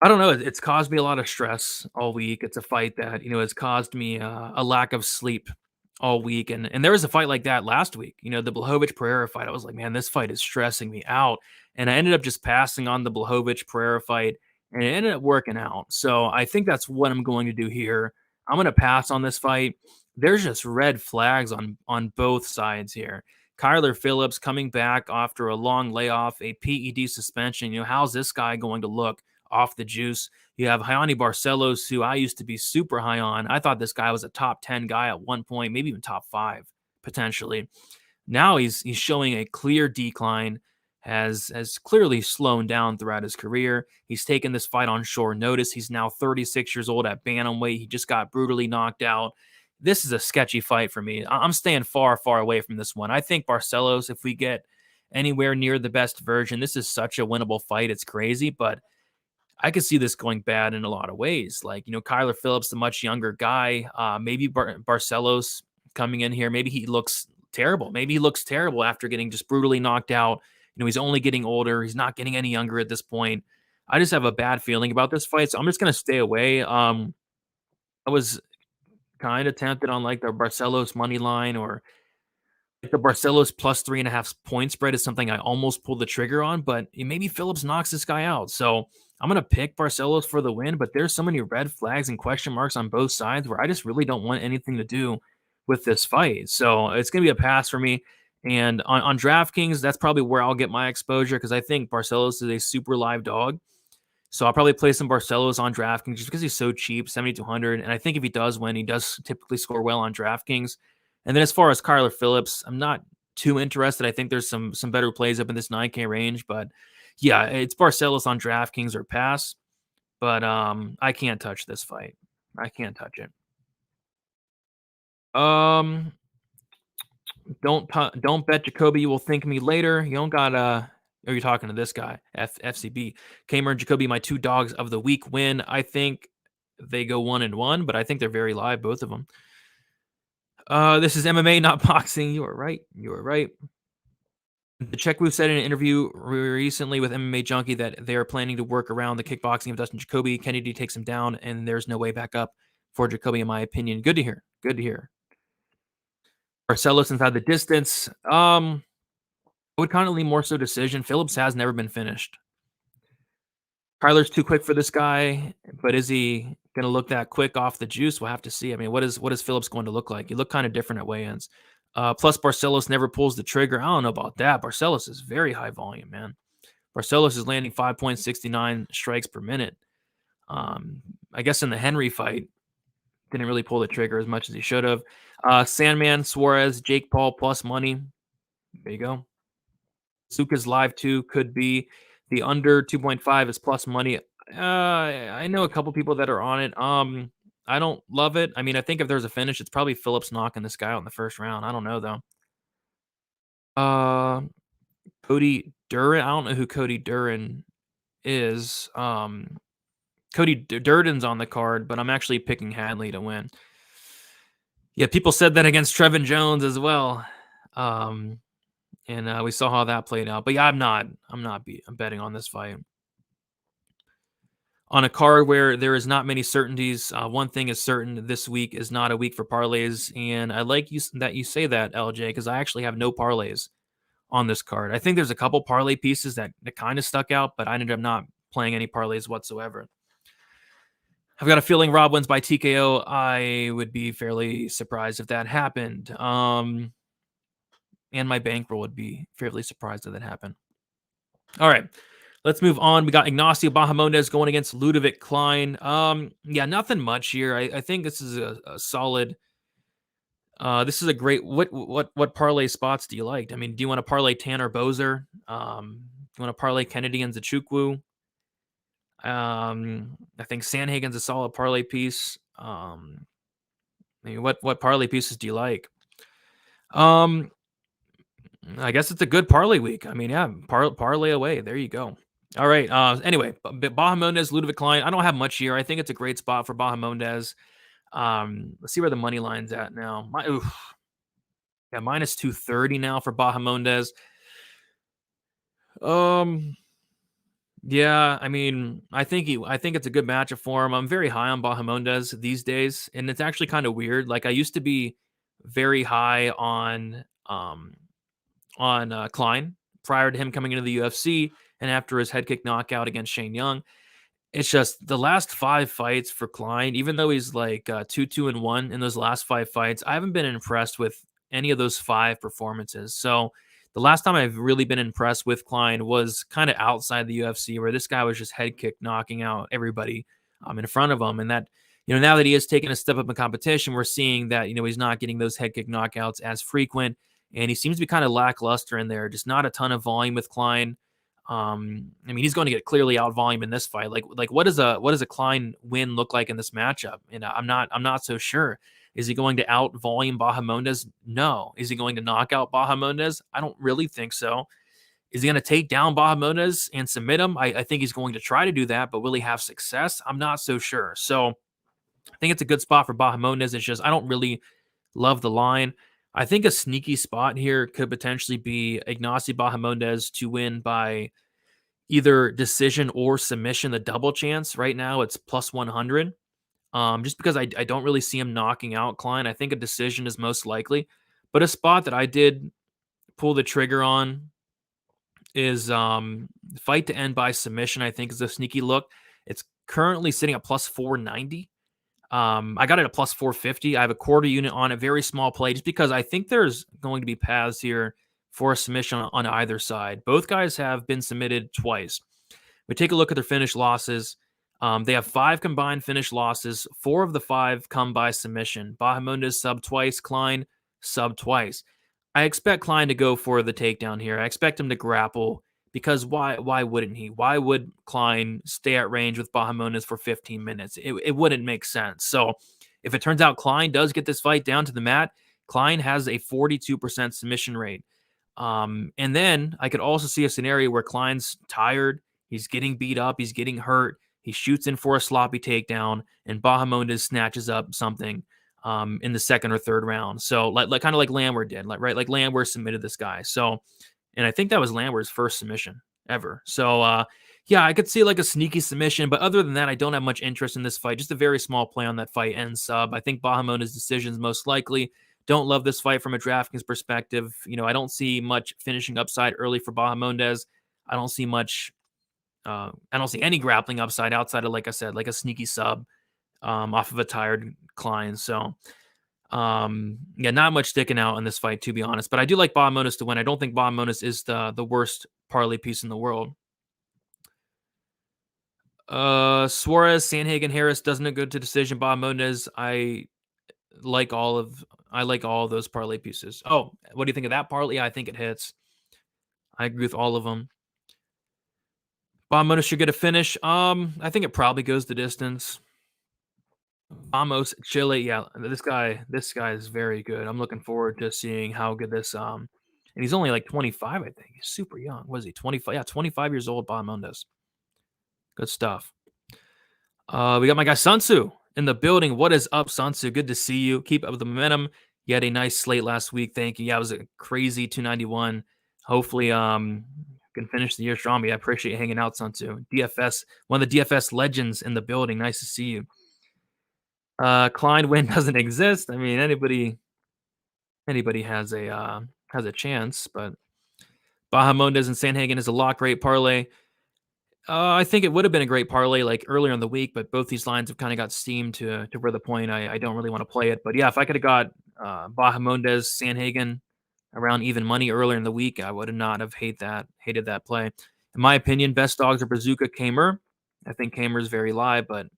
Speaker 3: I don't know, it's caused me a lot of stress all week. It's a fight that, has caused me a lack of sleep all week. And there was a fight like that last week, the Blachowicz-Pereira fight. I was like, man, this fight is stressing me out. And I ended up just passing on the Blachowicz-Pereira fight, and it ended up working out. So I think that's what I'm going to do here. I'm going to pass on this fight. There's just red flags on both sides here. Kyler Phillips coming back after a long layoff, a PED suspension. How's this guy going to look off the juice? You have Hayani Barcelos, who I used to be super high on. I thought this guy was a top 10 guy at one point, maybe even top 5 potentially. Now he's showing a clear decline, has clearly slowed down throughout his career. He's taken this fight on short notice. He's now 36 years old at bantamweight. He just got brutally knocked out. This is a sketchy fight for me. I'm staying far, far away from this one. I think Barcelos, if we get anywhere near the best version, this is such a winnable fight. It's crazy, but I could see this going bad in a lot of ways. Like, Kyler Phillips, the much younger guy, maybe Barcelos coming in here. Maybe he looks terrible. Maybe he looks terrible after getting just brutally knocked out. He's only getting older. He's not getting any younger at this point. I just have a bad feeling about this fight, so I'm just going to stay away. I was kind of tempted on like the Barcelos money line, or the Barcelos plus 3.5 point spread is something I almost pulled the trigger on, but maybe Phillips knocks this guy out. So I'm going to pick Barcelos for the win, but there's so many red flags and question marks on both sides where I just really don't want anything to do with this fight. So it's going to be a pass for me. And on DraftKings, that's probably where I'll get my exposure, because I think Barcelos is a super live dog. So I'll probably play some Barcelos on DraftKings just because he's so cheap, 7,200. And I think if he does win, he does typically score well on DraftKings. And then as far as Kyler Phillips, I'm not too interested. I think there's some better plays up in this 9K range. But yeah, it's Barcelos on DraftKings or pass. But I can't touch this fight. I can't touch it. Don't bet Jacoby. You will thank me later. You don't got Oh, you're talking to this guy, FCB. Kamer and Jacoby, my 2 dogs of the week win. I think they go 1-1, but I think they're very live, both of them. This is MMA, not boxing. You are right. You are right. The Checkwu said in an interview recently with MMA Junkie that they are planning to work around the kickboxing of Dustin Jacoby. Kennedy takes him down, and there's no way back up for Jacoby, in my opinion. Good to hear. Good to hear. Barcelos inside the distance. I would kind of lean more so decision. Phillips has never been finished. Kyler's too quick for this guy, but is he going to look that quick off the juice? We'll have to see. I mean, what is Phillips going to look like? He looked kind of different at weigh-ins. Plus, Barcelos never pulls the trigger. I don't know about that. Barcelos is very high volume, man. Barcelos is landing 5.69 strikes per minute. I guess in the Henry fight, didn't really pull the trigger as much as he should have. Sandman, Suarez, Jake Paul plus money. There you go. Suka's live 2 could be. The under 2.5 is plus money. I know a couple people that are on it. I don't love it. I mean, I think if there's a finish, it's probably Phillips knocking this guy out in the first round. I don't know, though. Cody Duran. I don't know who Cody Duran is. Cody Durden's on the card, but I'm actually picking Hadley to win. Yeah, people said that against Trevin Jones as well. And we saw how that played out. But yeah, I'm betting on this fight. On a card where there is not many certainties, one thing is certain: this week is not a week for parlays, and I like that you say that, LJ, because I actually have no parlays on this card. I think there's a couple parlay pieces that kind of stuck out, but I ended up not playing any parlays whatsoever. I've got a feeling Rob wins by TKO. I would be fairly surprised if that happened. And my bankroll would be fairly surprised if that happened. All right, let's move on. We got Ignacio Bahamondes going against Ludovic Klein. Yeah, nothing much here. I think this is a solid. This is a great. What parlay spots do you like? I mean, do you want to parlay Tanner Bozer? Do you want to parlay Kennedy and Nzechukwu? I think Sandhagen's a solid parlay piece. I mean, what parlay pieces do you like? I guess it's a good parlay week. I mean, yeah, parlay away. There you go. All right. Anyway, Bahamondes, Ludovic Klein. I don't have much here. I think it's a great spot for Bahamondes. Let's see where the money line's at now. Yeah, minus 230 now for Bahamondes. Yeah, I mean, I think it's a good matchup for him. I'm very high on Bahamondes these days, and it's actually kind of weird. Like I used to be very high on Klein prior to him coming into the UFC and after his head kick knockout against Shane Young. It's just the last 5 fights for Klein, even though he's like 2-2-1 in those last 5 fights, I haven't been impressed with any of those 5 performances. So the last time I've really been impressed with Klein was kind of outside the UFC, where this guy was just head kick knocking out everybody in front of him. And that, now that he has taken a step up in competition, we're seeing that, he's not getting those head kick knockouts as frequent. And he seems to be kind of lackluster in there, just not a ton of volume with Klein. I mean, he's going to get clearly out volume in this fight. Like what does a Klein win look like in this matchup? And I'm not so sure. Is he going to out volume Bahamondes? No. Is he going to knock out Bahamondes? I don't really think so. Is he going to take down Bahamondes and submit him? I think he's going to try to do that, but will he have success? I'm not so sure. So I think it's a good spot for Bahamondes. It's just I don't really love the line. I think a sneaky spot here could potentially be Ignacio Bahamondes to win by either decision or submission, the double chance. Right now it's plus 100. Just because I don't really see him knocking out Klein. I think a decision is most likely. But a spot that I did pull the trigger on is fight to end by submission, I think is a sneaky look. It's currently sitting at plus 490. I got it at plus 450. I have a quarter unit on it, very small play, just because I think there's going to be paths here for a submission on either side. Both guys have been submitted twice. We take a look at their finish losses. They have 5 combined finish losses. 4 of the 5 come by submission. Bahamondes sub twice, Klein sub twice. I expect Klein to go for the takedown here. I expect him to grapple, because why wouldn't he? Why would Klein stay at range with Bahamondes for 15 minutes? It wouldn't make sense. So if it turns out Klein does get this fight down to the mat, Klein has a 42% submission rate. And then I could also see a scenario where Klein's tired, he's getting beat up, he's getting hurt, he shoots in for a sloppy takedown, and Bahamondes snatches up something in the second or third round. So like kind of like Landwehr did, like Landwehr submitted this guy. So, and I think that was Landwehr's first submission ever. So yeah, I could see like a sneaky submission, but other than that, I don't have much interest in this fight. Just a very small play on that fight and sub. I think Bahamondes' decision is most likely. Don't love this fight from a DraftKings perspective. I don't see much finishing upside early for Bahamondes. I don't see much. I don't see any grappling upside outside of, like I said, like a sneaky sub off of a tired Klein. So, yeah, not much sticking out in this fight, to be honest. But I do like Bahamondes to win. I don't think Bahamondes is the worst parlay piece in the world. Suarez, Sandhagen, Harris doesn't go to decision. Bahamondes, I like all of those parlay pieces. Oh, what do you think of that parlay? Yeah, I think it hits. I agree with all of them. Bahamondes should get a finish. I think it probably goes the distance. Amos, Chile, yeah, this guy is very good. I'm looking forward to seeing how good this. And he's only like 25, I think. He's super young. Was he 25? Yeah, 25 years old. Bahamondes. Good stuff. We got my guy Sunsu in the building. What is up, Sunsu? Good to see you. Keep up the momentum. You had a nice slate last week. Thank you. Yeah, it was a crazy 291. Hopefully, can finish the year strong. I appreciate you hanging out, Sun-Tzu. DFS, one of the DFS legends in the building. Nice to see you. Klein win doesn't exist. I mean, anybody has a chance, but Bahamondes and Sanhagen is a lock rate parlay. I think it would have been a great parlay like earlier in the week, but both these lines have kind of got steamed to where the point I don't really want to play it. But yeah, if I could have got Bahamondes, Sanhagen around even money earlier in the week, I would not have hated that play. In my opinion, best dogs are Bazooka, Kamer. I think Kamer is very live, but I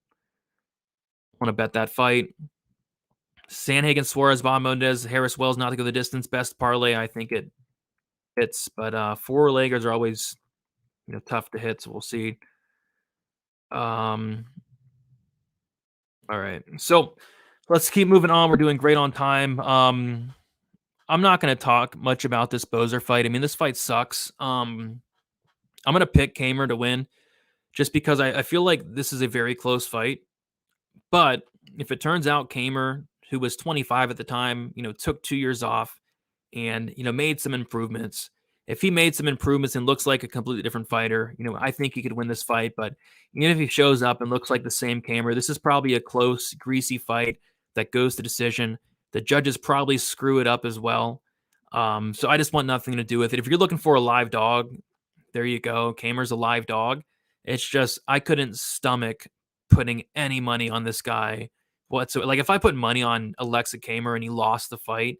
Speaker 3: want to bet that fight. Sanhagen, Suarez, Bahamondes, Harris Wells not to go the distance. Best parlay, I think it fits, but four-leggers are always tough to hit, so we'll see. All right, so let's keep moving on. We're doing great on time. I'm not going to talk much about this Bozer fight. I mean, this fight sucks. I'm going to pick Kamer to win just because I feel like this is a very close fight. But if it turns out Kamer, who was 25 at the time, took 2 years off and, made some improvements. If he made some improvements and looks like a completely different fighter, I think he could win this fight. But even if he shows up and looks like the same Kamer, this is probably a close, greasy fight that goes to decision. The judges probably screw it up as well. So I just want nothing to do with it. If you're looking for a live dog, there you go. Kamer's a live dog. It's just I couldn't stomach putting any money on this guy whatsoever. Like if I put money on Alexa Kamer and he lost the fight,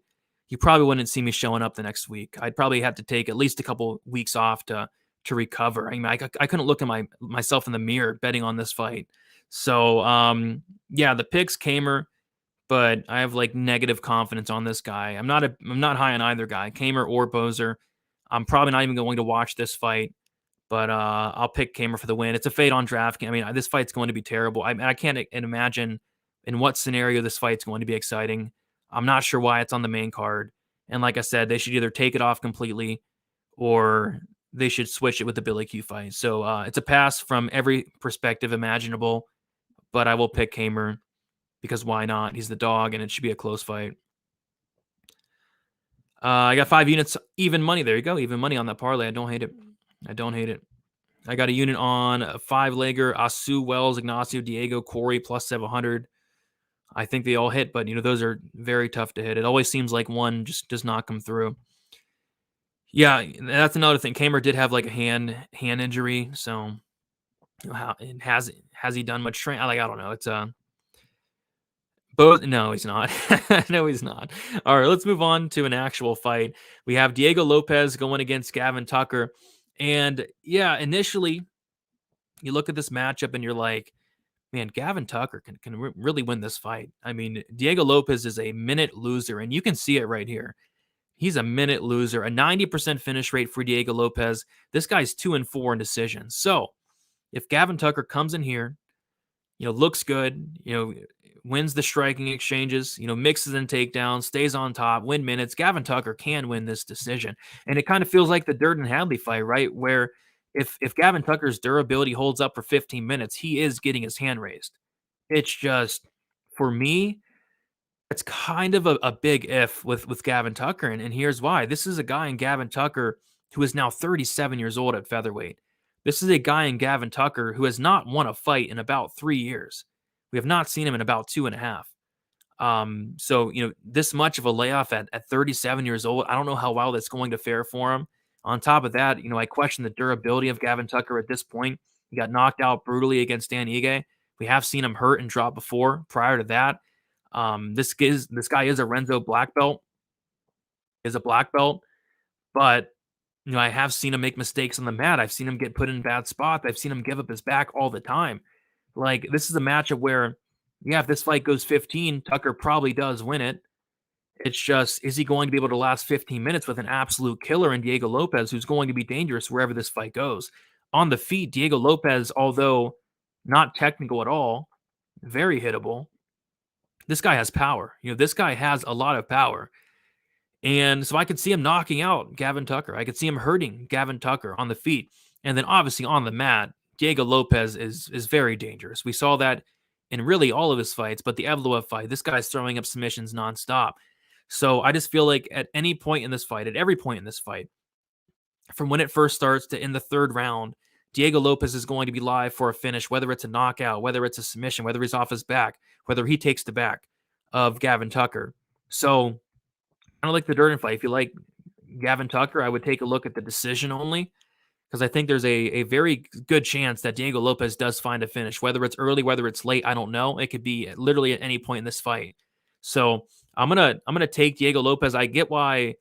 Speaker 3: you probably wouldn't see me showing up the next week. I'd probably have to take at least a couple weeks off to recover. I mean, I couldn't look at myself in the mirror betting on this fight. So yeah, the picks Kamer, but I have like negative confidence on this guy. I'm not high on either guy, Kamer or Bozer. I'm probably not even going to watch this fight, but I'll pick Kamer for the win. It's a fade on DraftKings. I mean, this fight's going to be terrible. I can't imagine in what scenario this fight's going to be exciting. I'm not sure why it's on the main card. And like I said, they should either take it off completely or they should switch it with the Billy Q fight. So it's a pass from every perspective imaginable, but I will pick Kamer because why not? He's the dog and it should be a close fight. I got 5 units, even money. There you go. Even money on that parlay. I don't hate it. I got a unit on a 5-legger, Asu, Wells, Ignacio, Diego, Corey, plus 700. I think they all hit, but those are very tough to hit. It always seems like one just does not come through. Yeah, that's another thing. Kamer did have like a hand injury, so has he done much training? I don't know. It's both. No, he's not. No, he's not. All right, let's move on to an actual fight. We have Diego Lopez going against Gavin Tucker, and yeah, initially you look at this matchup and you're like, man, Gavin Tucker can really win this fight. I mean, Diego Lopez is a minute loser, and you can see it right here. He's a minute loser, a 90% finish rate for Diego Lopez. This guy's 2-4 in decisions. So if Gavin Tucker comes in here, looks good, wins the striking exchanges, mixes in takedowns, stays on top, win minutes, Gavin Tucker can win this decision. And it kind of feels like the Durden Hadley fight, right? Where if Gavin Tucker's durability holds up for 15 minutes, he is getting his hand raised. It's just, for me, it's kind of a big if with Gavin Tucker. And here's why. This is a guy in Gavin Tucker who is now 37 years old at featherweight. This is a guy in Gavin Tucker who has not won a fight in about 3 years. We have not seen him in about 2.5. So, this much of a layoff at 37 years old, I don't know how well that's going to fare for him. On top of that, I question the durability of Gavin Tucker at this point. He got knocked out brutally against Dan Ige. We have seen him hurt and drop before. Prior to that, this guy is a Renzo black belt. But I have seen him make mistakes on the mat. I've seen him get put in bad spots. I've seen him give up his back all the time. Like, this is a matchup where, yeah, if this fight goes 15, Tucker probably does win it. It's just, is he going to be able to last 15 minutes with an absolute killer in Diego Lopez, who's going to be dangerous wherever this fight goes? On the feet, Diego Lopez, although not technical at all, very hittable. This guy has power. This guy has a lot of power. And so I could see him knocking out Gavin Tucker. I could see him hurting Gavin Tucker on the feet. And then obviously on the mat, Diego Lopez is very dangerous. We saw that in really all of his fights, but the Evloev fight, this guy's throwing up submissions nonstop. So I just feel like at any point in this fight, at every point in this fight, from when it first starts to in the third round, Diego Lopez is going to be live for a finish, whether it's a knockout, whether it's a submission, whether he's off his back, whether he takes the back of Gavin Tucker. So kind of like the Durden fight. If you like Gavin Tucker, I would take a look at the decision only, because I think there's a very good chance that Diego Lopez does find a finish. Whether it's early, whether it's late, I don't know. It could be literally at any point in this fight. So I'm gonna take Diego Lopez. I get why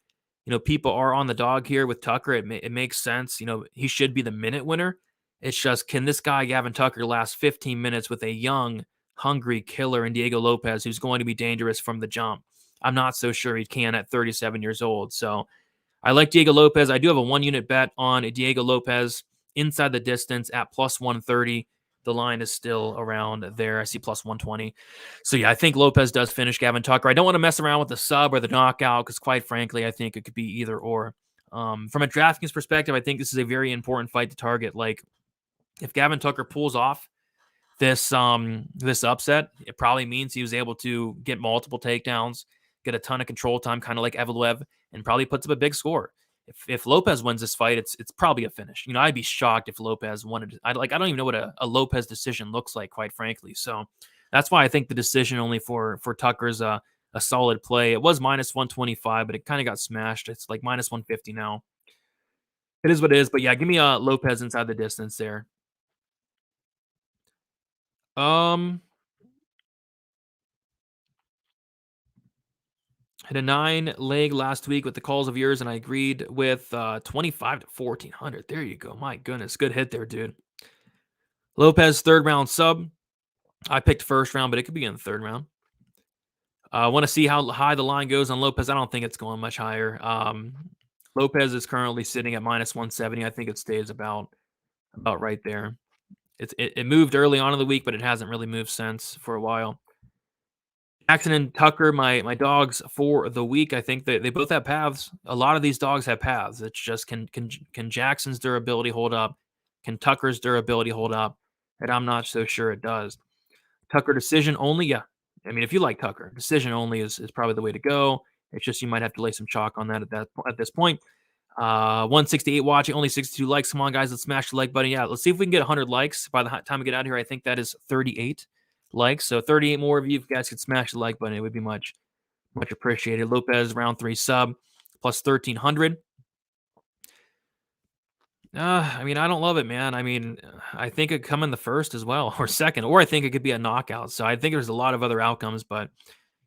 Speaker 3: people are on the dog here with Tucker. It makes sense. He should be the minute winner. It's just, can this guy Gavin Tucker last 15 minutes with a young, hungry killer in Diego Lopez who's going to be dangerous from the jump? I'm not so sure he can at 37 years old. So I like Diego Lopez. I do have a 1-unit bet on Diego Lopez inside the distance at plus 130. The line is still around there. I see plus 120. So yeah, I think Lopez does finish Gavin Tucker. I don't want to mess around with the sub or the knockout because, quite frankly, I think it could be either or. From a DraftKings perspective, I think this is a very important fight to target. Like, if Gavin Tucker pulls off this upset, it probably means he was able to get multiple takedowns, get a ton of control time, kind of like Evloev, and probably puts up a big score. If Lopez wins this fight, it's probably a finish. I'd be shocked if Lopez wanted. I don't even know what a Lopez decision looks like, quite frankly. So that's why I think the decision only for Tucker's a solid play. It was minus 125, but it kind of got smashed. It's like minus 150 now. It is what it is. But yeah, give me Lopez inside the distance there. Had a 9-leg last week with the calls of yours, and I agreed with 25 to 1,400. There you go. My goodness. Good hit there, dude. Lopez, third round sub. I picked first round, but it could be in the third round. I want to see how high the line goes on Lopez. I don't think it's going much higher. Lopez is currently sitting at minus 170. I think it stays about right there. It moved early on in the week, but it hasn't really moved since for a while. Jackson and Tucker, my dogs for the week. I think they both have paths. A lot of these dogs have paths. It's just, can Jackson's durability hold up? Can Tucker's durability hold up? And I'm not so sure it does. Tucker decision only, yeah. I mean, if you like Tucker, decision only is probably the way to go. It's just you might have to lay some chalk on that at this point. 168 watching, only 62 likes. Come on, guys, let's smash the like button. Yeah, let's see if we can get 100 likes by the time we get out of here. I think that is 38 likes. So 38 more of you, if you guys could smash the like button, it would be much appreciated. Lopez, round 3 sub, plus 1,300. I mean, I don't love it, man. I mean, I think it could come in the first as well, or second, or I think it could be a knockout. So I think there's a lot of other outcomes, but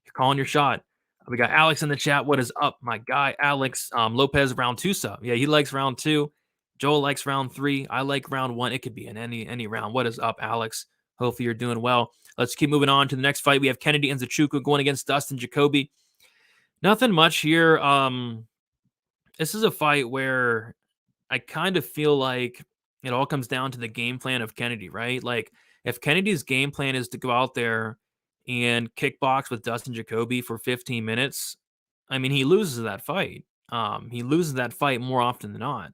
Speaker 3: you're calling your shot. We got Alex in the chat. What is up, my guy, Alex? Lopez, round 2 sub. Yeah, he likes round 2. Joel likes round 3. I like round 1. It could be in any round. What is up, Alex? Hopefully you're doing well. Let's keep moving on to the next fight. We have Kennedy and Nzechukwu going against Dustin Jacoby. Nothing much here. This is a fight where I kind of feel like it all comes down to the game plan of Kennedy, right? Like, if Kennedy's game plan is to go out there and kickbox with Dustin Jacoby for 15 minutes, I mean, he loses that fight. He loses that fight more often than not.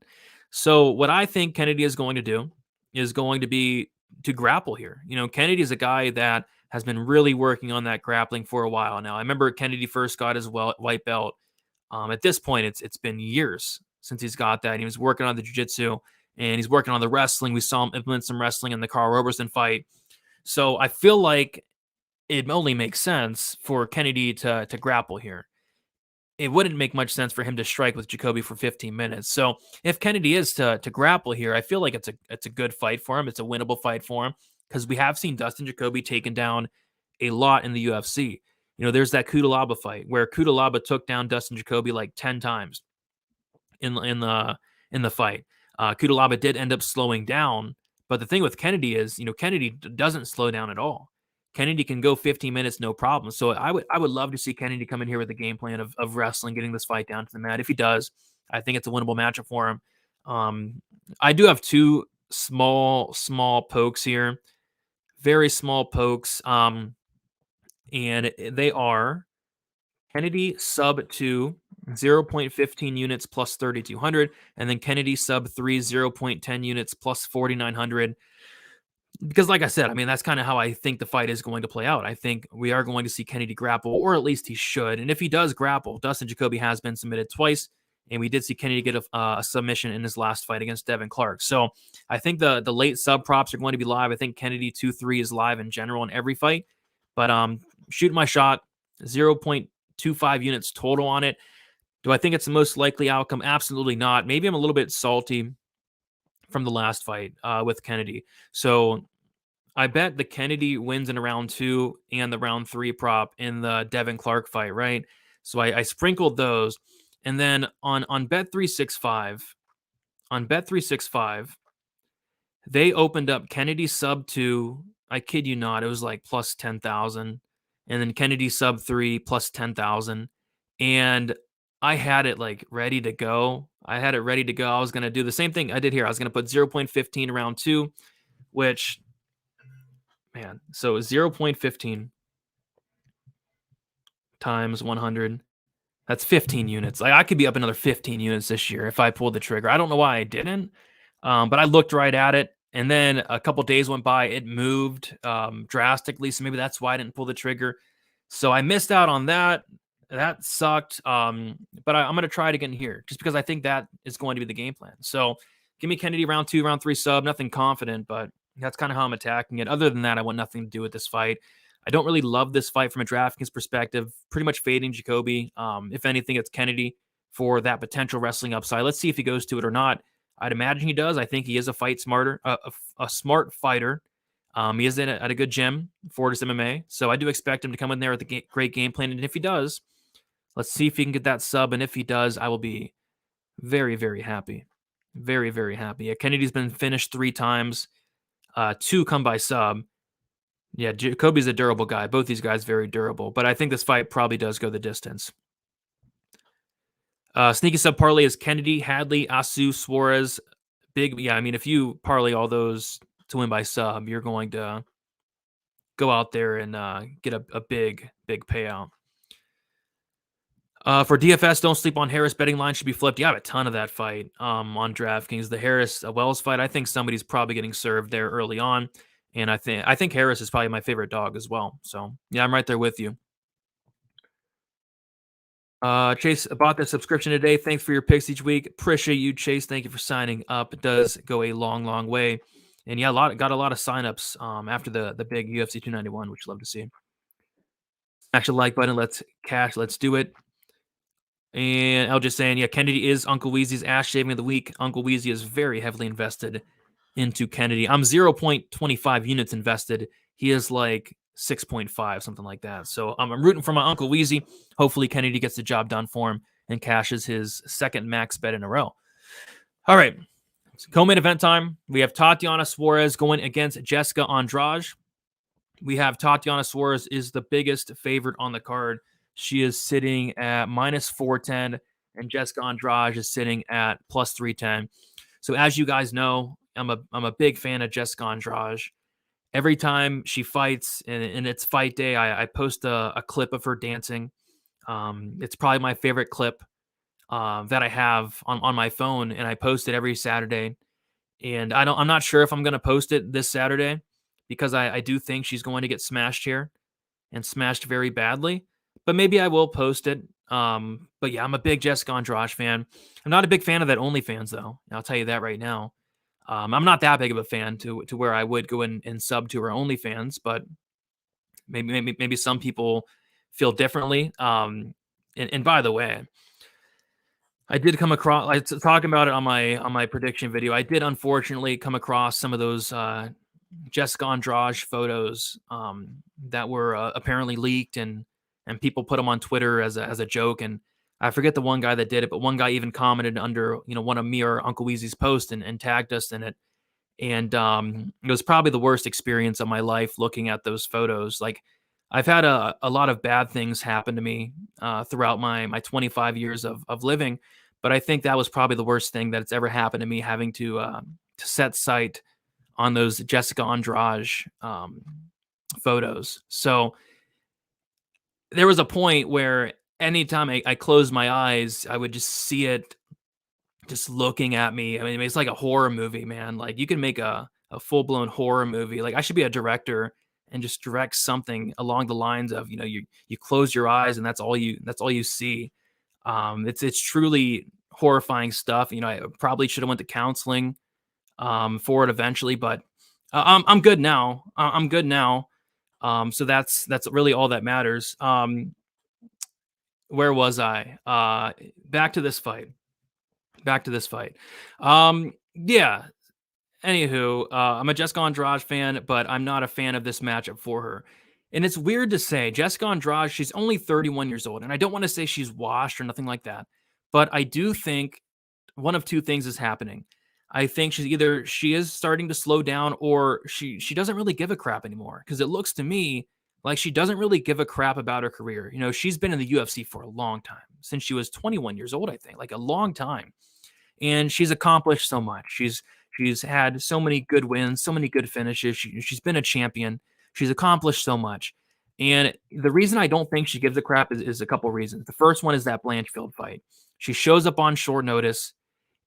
Speaker 3: So what I think Kennedy is going to do is going to be to grapple here. Kennedy is a guy that has been really working on that grappling for a while now. I remember Kennedy first got his white belt. At this point, it's been years since he's got that. He was working on the jiu-jitsu and he's working on the wrestling. We saw him implement some wrestling in the Carl Roberson fight. So I feel like it only makes sense for Kennedy to grapple here. It wouldn't make much sense for him to strike with Jacoby for 15 minutes. So if Kennedy is to grapple here, I feel like it's a good fight for him. It's a winnable fight for him because we have seen Dustin Jacoby taken down a lot in the UFC. There's that Kudalaba fight where Kudalaba took down Dustin Jacoby like 10 times in the fight. Kudalaba did end up slowing down, but the thing with Kennedy is, Kennedy doesn't slow down at all. Kennedy can go 15 minutes, no problem. So I would love to see Kennedy come in here with a game plan of wrestling, getting this fight down to the mat. If he does, I think it's a winnable matchup for him. I do have 2 small pokes here, very small pokes, and they are Kennedy sub 2, 0.15 units plus 3,200, and then Kennedy sub 3, 0.10 units plus 4,900. Because like I said, I mean, that's kind of how I think the fight is going to play out. I think we are going to see Kennedy grapple, or at least he should. And if he does grapple, Dustin Jacoby has been submitted twice And we did see Kennedy get a submission in his last fight against Devin Clark. So I think the late sub props are going to be live. I think Kennedy 2-3 is live in general in every fight. But shooting my shot, 0.25 units total on it. Do I think it's the most likely outcome? Absolutely not. Maybe I'm a little bit salty from the last fight with Kennedy. So I bet the Kennedy wins in round 2 and the round 3 prop in the Devin Clark fight, right? So I sprinkled those. And then on Bet365, they opened up Kennedy sub 2. I kid you not, it was like plus 10,000. And then Kennedy sub 3 plus 10,000. And I had it like ready to go. I was going to do the same thing I did here. I was going to put 0.15 round 2, which, man, so 0.15 times 100. That's 15 units. Like I could be up another 15 units this year if I pulled the trigger. I don't know why I didn't, but I looked right at it. And then a couple days went by. It moved drastically. So maybe that's why I didn't pull the trigger. So I missed out on that. That sucked. But I'm going to try it again here just because I think that is going to be the game plan. So give me Kennedy round 2, round 3 sub. Nothing confident, but that's kind of how I'm attacking it. Other than that, I want nothing to do with this fight. I don't really love this fight from a DraftKings perspective. Pretty much fading Jacoby. If anything, it's Kennedy for that potential wrestling upside. Let's see if he goes to it or not. I'd imagine he does. I think he is a smart fighter. He is at a good gym, Fortis MMA. So I do expect him to come in there with a great game plan. And if he does, let's see if he can get that sub. And if he does, I will be very, very happy. Very, very happy. Yeah, Kennedy's been finished 3 times. 2 come by sub. Yeah, Jacoby's a durable guy. Both these guys very durable. But I think this fight probably does go the distance. Sneaky sub parlay is Kennedy, Hadley, Asu, Suarez. Big, yeah, I mean, if you parlay all those to win by sub, you're going to go out there and get a big, big payout. For DFS, don't sleep on Harris. Betting line should be flipped. You have a ton of that fight on DraftKings. The Harris-Wells fight, I think somebody's probably getting served there early on. And I think Harris is probably my favorite dog as well. So, yeah, I'm right there with you. Chase bought the subscription today. Thanks for your picks each week. Appreciate you, Chase. Thank you for signing up. It does go a long, long way. And yeah, got a lot of signups after the big UFC 291, which I love to see. Smash the like button. Let's do it. And I was just saying, yeah, Kennedy is Uncle Weezy's ass shaving of the week. Uncle Weezy is very heavily invested into Kennedy. I'm 0.25 units invested. He is like 6.5, something like that. So I'm rooting for my Uncle Weezy. Hopefully Kennedy gets the job done for him and cashes his second max bet in a row. All right. Co-main event time. We have Tatiana Suarez going against Jessica Andrade. We have Tatiana Suarez is the biggest favorite on the card. She is sitting at minus 410, and Jessica Andrade is sitting at plus 310. So as you guys know, I'm a big fan of Jessica Andrade. Every time she fights, and it's fight day, I post a clip of her dancing. It's probably my favorite clip that I have on my phone, and I post it every Saturday. And I'm not sure if I'm going to post it this Saturday because I do think she's going to get smashed here and smashed very badly. But maybe I will post it. But yeah, I'm a big Jessica Andrade fan. I'm not a big fan of that OnlyFans though. I'll tell you that right now. I'm not that big of a fan to where I would go and sub to her OnlyFans, but maybe some people feel differently. And by the way, I did come across, I was talking about it on my prediction video. I did unfortunately come across some of those Jessica Andrade photos that were apparently leaked, and people put them on Twitter as a joke. And I forget the one guy that did it, but one guy even commented under one of me or Uncle Weezy's posts and tagged us in it. And it was probably the worst experience of my life looking at those photos. Like, I've had a lot of bad things happen to me throughout my 25 years of living, but I think that was probably the worst thing that's ever happened to me, having to set sight on those Jessica Andrade photos. So there was a point where anytime I closed my eyes, I would just see it just looking at me. I mean, it's like a horror movie, man. Like, you can make a full-blown horror movie. Like, I should be a director and just direct something along the lines of, you close your eyes and that's all you see. It's truly horrifying stuff. I probably should have went to counseling for it eventually, but I'm good now. I'm good now. So that's really all that matters. Where was I? Back to this fight. Yeah. Anywho, I'm a Jessica Andrade fan, but I'm not a fan of this matchup for her. And it's weird to say, Jessica Andrade, she's only 31 years old, and I don't want to say she's washed or nothing like that, but I do think one of two things is happening. I think she is starting to slow down, or she doesn't really give a crap anymore. Because it looks to me like she doesn't really give a crap about her career. She's been in the UFC for a long time, since she was 21 years old, I think, like a long time, and she's accomplished so much. She's had so many good wins, so many good finishes. She's been a champion. She's accomplished so much. And the reason I don't think she gives a crap is a couple reasons. The first one is that Blanchfield fight. She shows up on short notice,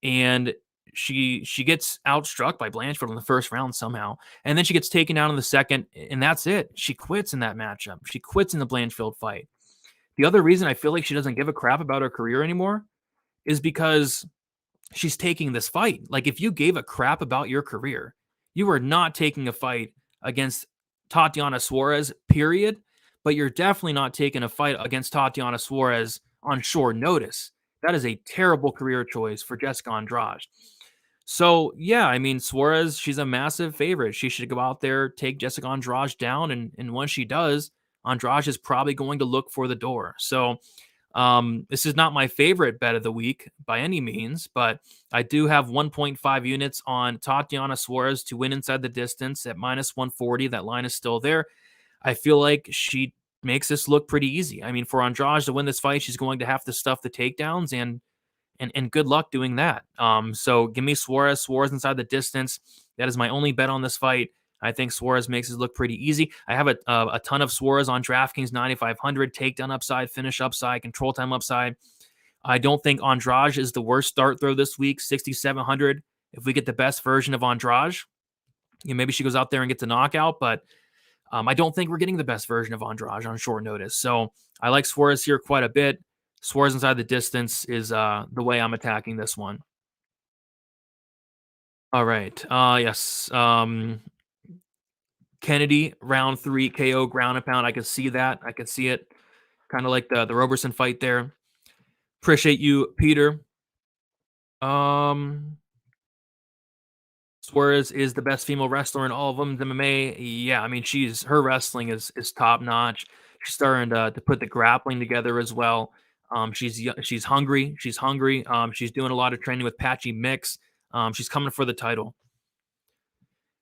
Speaker 3: and she gets outstruck by Blanchfield in the first round somehow, and then she gets taken down in the second, and that's it. She quits in that matchup. She quits in the Blanchfield fight. The other reason I feel like she doesn't give a crap about her career anymore is because she's taking this fight. Like, if you gave a crap about your career, you are not taking a fight against Tatiana Suarez, period. But you're definitely not taking a fight against Tatiana Suarez on short notice. That is a terrible career choice for Jessica Andrade. So, yeah, I mean, Suarez, she's a massive favorite. She should go out there, take Jessica Andrade down, and once she does, Andrade is probably going to look for the door. So, this is not my favorite bet of the week by any means, but I do have 1.5 units on Tatiana Suarez to win inside the distance at minus 140. That line is still there. I feel like she makes this look pretty easy. I mean, for Andrade to win this fight, she's going to have to stuff the takedowns, and good luck doing that. So give me Suarez inside the distance. That is my only bet on this fight. I think Suarez makes it look pretty easy. I have a ton of Suarez on Draftkings, 9,500, takedown upside, finish upside, control time upside. I don't think Andrade is the worst start throw this week, 6,700. If we get the best version of Andrade, maybe she goes out there and gets a knockout, but I don't think we're getting the best version of Andrade on short notice. So I like Suarez here quite a bit. Suarez inside the distance is the way I'm attacking this one. All right. Yes. Kennedy, round 3, KO, ground and pound. I can see that. I can see it. Kind of like the Roberson fight there. Appreciate you, Peter. Suarez is the best female wrestler in all of women's MMA. Yeah, I mean, her wrestling is top notch. She's starting to put the grappling together as well. She's hungry. She's hungry. She's doing a lot of training with Patchy Mix. She's coming for the title.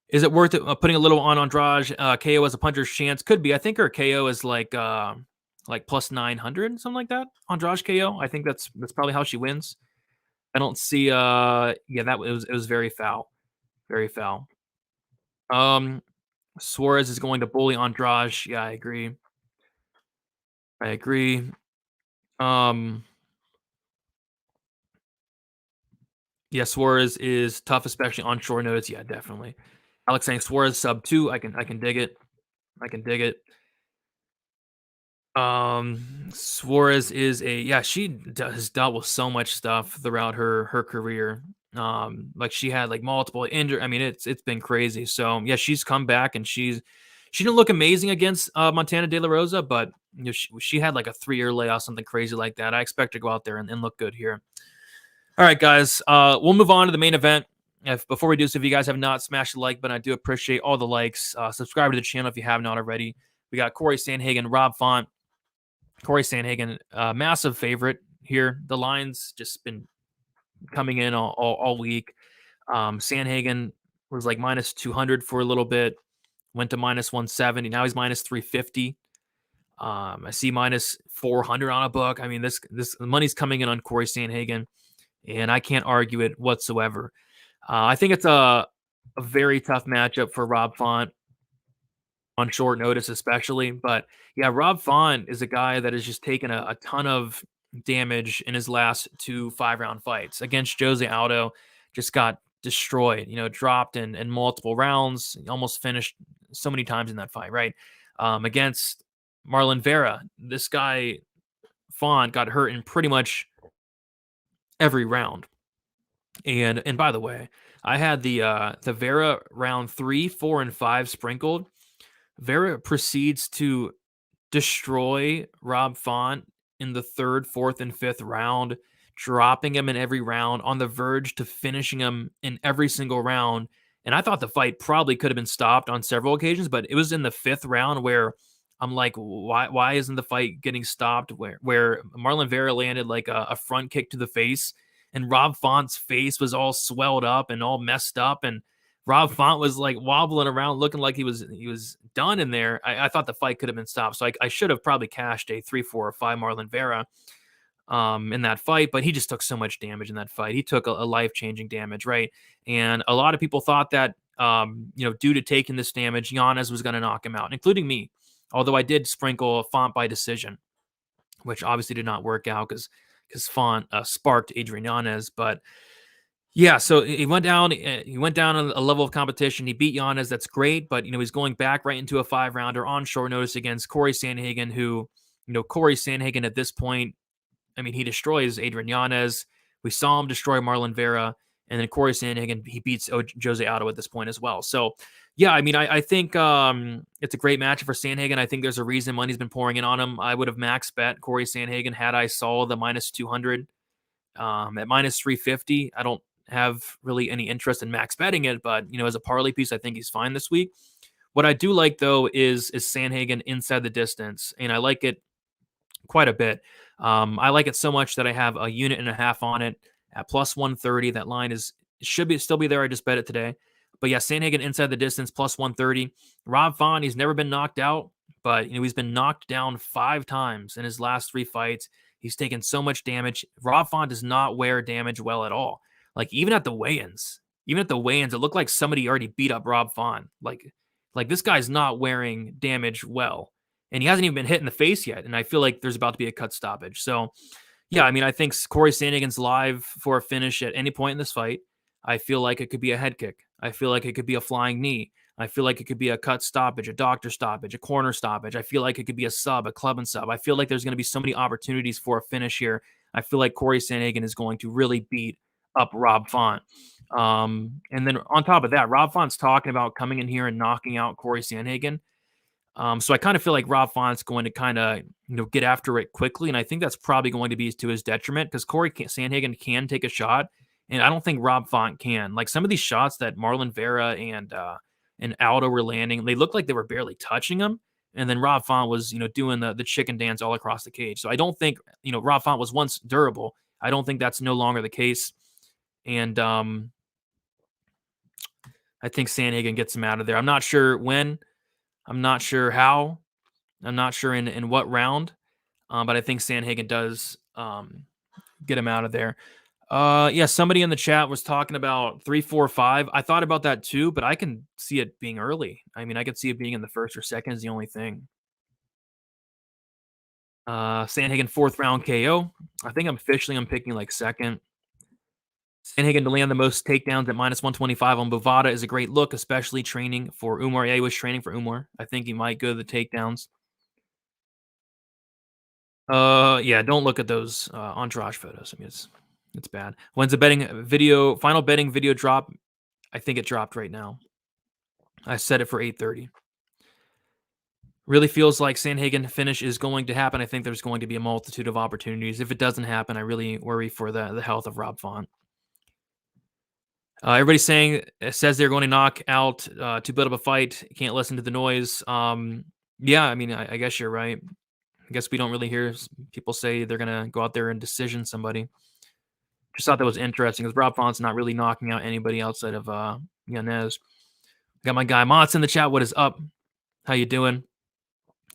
Speaker 3: Is it worth it putting a little on Andrade? KO as a puncher's chance? Could be. I think her KO is like plus 900, something like that. Andrade KO. I think that's probably how she wins. I don't see. Yeah, it was very foul. Very foul. Suarez is going to bully Andrade. Yeah, I agree. Yeah, Suarez is tough, especially on short notice. Yeah, definitely. Alex saying Suarez sub 2. I can dig it. I can dig it. Suarez is she has dealt with so much stuff throughout her career. Like she had like multiple injuries. I mean, it's been crazy. So yeah, she's come back, and she didn't look amazing against Montana De La Rosa, but she had like a 3-year layoff, something crazy like that. I expect her to go out there and look good here. All right, guys, we'll move on to the main event. Before we do so, if you guys have not smashed the like button, I do appreciate all the likes. Subscribe to the channel if you have not already. We got Corey Sandhagen, Rob Font. Corey Sandhagen, massive favorite here. The line's just been coming in all week. Sandhagen was like minus 200 for a little bit, went to minus 170. Now he's minus 350. I see minus 400 on a book. I mean, this money's coming in on Corey Sandhagen, and I can't argue it whatsoever. I think it's a very tough matchup for Rob Font on short notice, especially. But yeah, Rob Font is a guy that has just taken a ton of damage in his last 2 5-round fights. Against Jose Aldo, just got destroyed, dropped in multiple rounds, almost finished so many times in that fight, right? Against Marlon Vera, this guy, Font, got hurt in pretty much every round. And by the way, I had the Vera round 3, 4, and 5 sprinkled. Vera proceeds to destroy Rob Font in the 3rd, 4th, and 5th round, dropping him in every round, on the verge to finishing him in every single round. And I thought the fight probably could have been stopped on several occasions, but it was in the 5th round where I'm like, why isn't the fight getting stopped? Where Marlon Vera landed like a front kick to the face, and Rob Font's face was all swelled up and all messed up, and Rob Font was like wobbling around, looking like he was done in there. I thought the fight could have been stopped, so I should have probably cashed a 3, 4, or 5 Marlon Vera in that fight, but he just took so much damage in that fight. He took a life-changing damage, right? And a lot of people thought that due to taking this damage, Yanez was going to knock him out, including me. Although I did sprinkle Font by decision, which obviously did not work out because Font sparked Adrian Yanez, but yeah, so he went down. He went down a level of competition. He beat Yanez. That's great, but he's going back right into a 5-rounder on short notice against Corey Sandhagen, who Corey Sandhagen at this point, I mean, he destroys Adrian Yanez. We saw him destroy Marlon Vera, and then Corey Sandhagen, he beats Jose Aldo at this point as well. So yeah, I mean, I think it's a great match for Sandhagen. I think there's a reason money's been pouring in on him. I would have max bet Corey Sandhagen had I saw the minus 200 at minus 350. I don't have really any interest in max betting it, but as a parlay piece, I think he's fine this week. What I do like though is Sandhagen inside the distance, and I like it quite a bit. I like it so much that I have a unit and a half on it at plus 130. That line should still be there. I just bet it today. But yeah, Sandhagen inside the distance plus 130. Rob Font, he's never been knocked out, but he's been knocked down 5 times in his last 3 fights. He's taken so much damage. Rob Font does not wear damage well at all. Like even at the weigh-ins, it looked like somebody already beat up Rob Font. Like this guy's not wearing damage well, and he hasn't even been hit in the face yet. And I feel like there's about to be a cut stoppage. So yeah, I mean, I think Corey Sandhagen's live for a finish at any point in this fight. I feel like it could be a head kick. I feel like it could be a flying knee. I feel like it could be a cut stoppage, a doctor stoppage, a corner stoppage. I feel like it could be a sub, a club and sub. I feel like there's going to be so many opportunities for a finish here. I feel like Corey Sandhagen is going to really beat up Rob Font. And then on top of that, Rob Font's talking about coming in here and knocking out Corey Sandhagen. So I kind of feel like Rob Font's going to kind of get after it quickly, and I think that's probably going to be to his detriment because Corey Sandhagen can take a shot, and I don't think Rob Font can. Like some of these shots that Marlon Vera and Aldo were landing, they looked like they were barely touching him, and then Rob Font was doing the chicken dance all across the cage. So I don't think Rob Font was once durable. I don't think that's no longer the case, and I think Sandhagen gets him out of there. I'm not sure when. I'm not sure how. I'm not sure in what round, but I think Sandhagen does get him out of there. Yeah, somebody in the chat was talking about 3, 4, 5. I thought about that too, but I can see it being early. I mean, I could see it being in the first or second is the only thing. Sandhagen 4th round KO. I think I'm picking like second. Sandhagen to land the most takedowns at minus 125 on Bovada is a great look, especially training for Umar. Yeah, he was training for Umar. I think he might go to the takedowns. Yeah, don't look at those entourage photos. I mean, it's bad. When's the final betting video drop? I think it dropped right now. I set it for 8:30. Really feels like Sandhagen finish is going to happen. I think there's going to be a multitude of opportunities. If it doesn't happen, I really worry for the health of Rob Font. Everybody's says they're going to knock out to build up a fight. Can't listen to the noise. Yeah, I mean, I guess you're right. I guess we don't really hear people say they're going to go out there and decision somebody. Just thought that was interesting because Rob Font's not really knocking out anybody outside of Yanez. Got my guy Mott's in the chat. What is up? How you doing?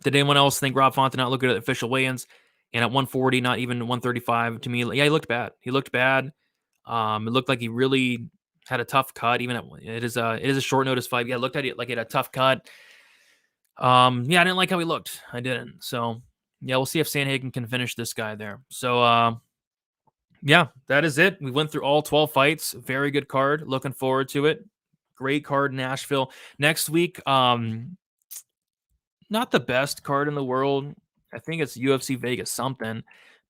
Speaker 3: Did anyone else think Rob Font did not look good at official weigh-ins? And at 140, not even 135 to me. Yeah, he looked bad. It looked like he really had a tough cut. Even it is a short notice fight. Yeah, I looked at it like he had a tough cut. Yeah, I didn't like how he looked. I didn't. So yeah, we'll see if Sandhagen can finish this guy there. So yeah, that is it. We went through all 12 fights. Very good card. Looking forward to it. Great card, Nashville. Next week, not the best card in the world. I think it's UFC Vegas something.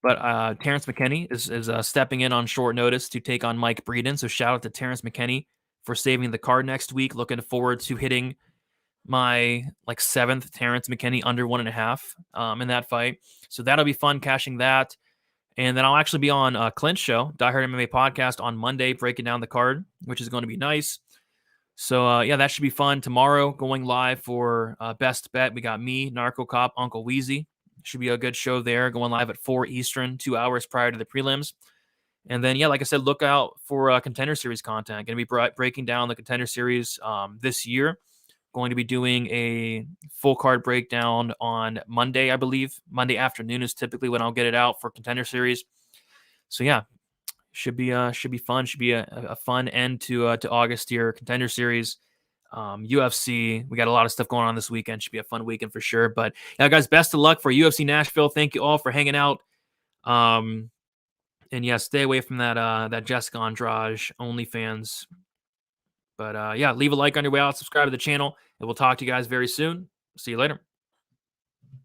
Speaker 3: But Terrence McKinney is stepping in on short notice to take on Mike Breeden. So shout out to Terrence McKinney for saving the card next week. Looking forward to hitting my seventh Terrence McKinney under 1.5 in that fight. So that'll be fun cashing that. And then I'll actually be on Clint's show, Die Hard MMA podcast, on Monday, breaking down the card, which is going to be nice. So, yeah, that should be fun. Tomorrow, going live for Best Bet. We got me, Narco Cop, Uncle Weezy. Should be a good show there, going live at 4 Eastern, 2 hours prior to the prelims. And then, yeah, like I said, look out for Contender Series content. Going to be breaking down the Contender Series this year. Going to be doing a full card breakdown on Monday, I believe. Monday afternoon is typically when I'll get it out for Contender Series. So yeah, should be fun. Should be a fun end to August here. Contender Series, UFC. We got a lot of stuff going on this weekend. Should be a fun weekend for sure. But yeah, guys, best of luck for UFC Nashville. Thank you all for hanging out. And yeah, stay away from that Jessica Andrade OnlyFans. But yeah, leave a like on your way out, subscribe to the channel, and we'll talk to you guys very soon. See you later.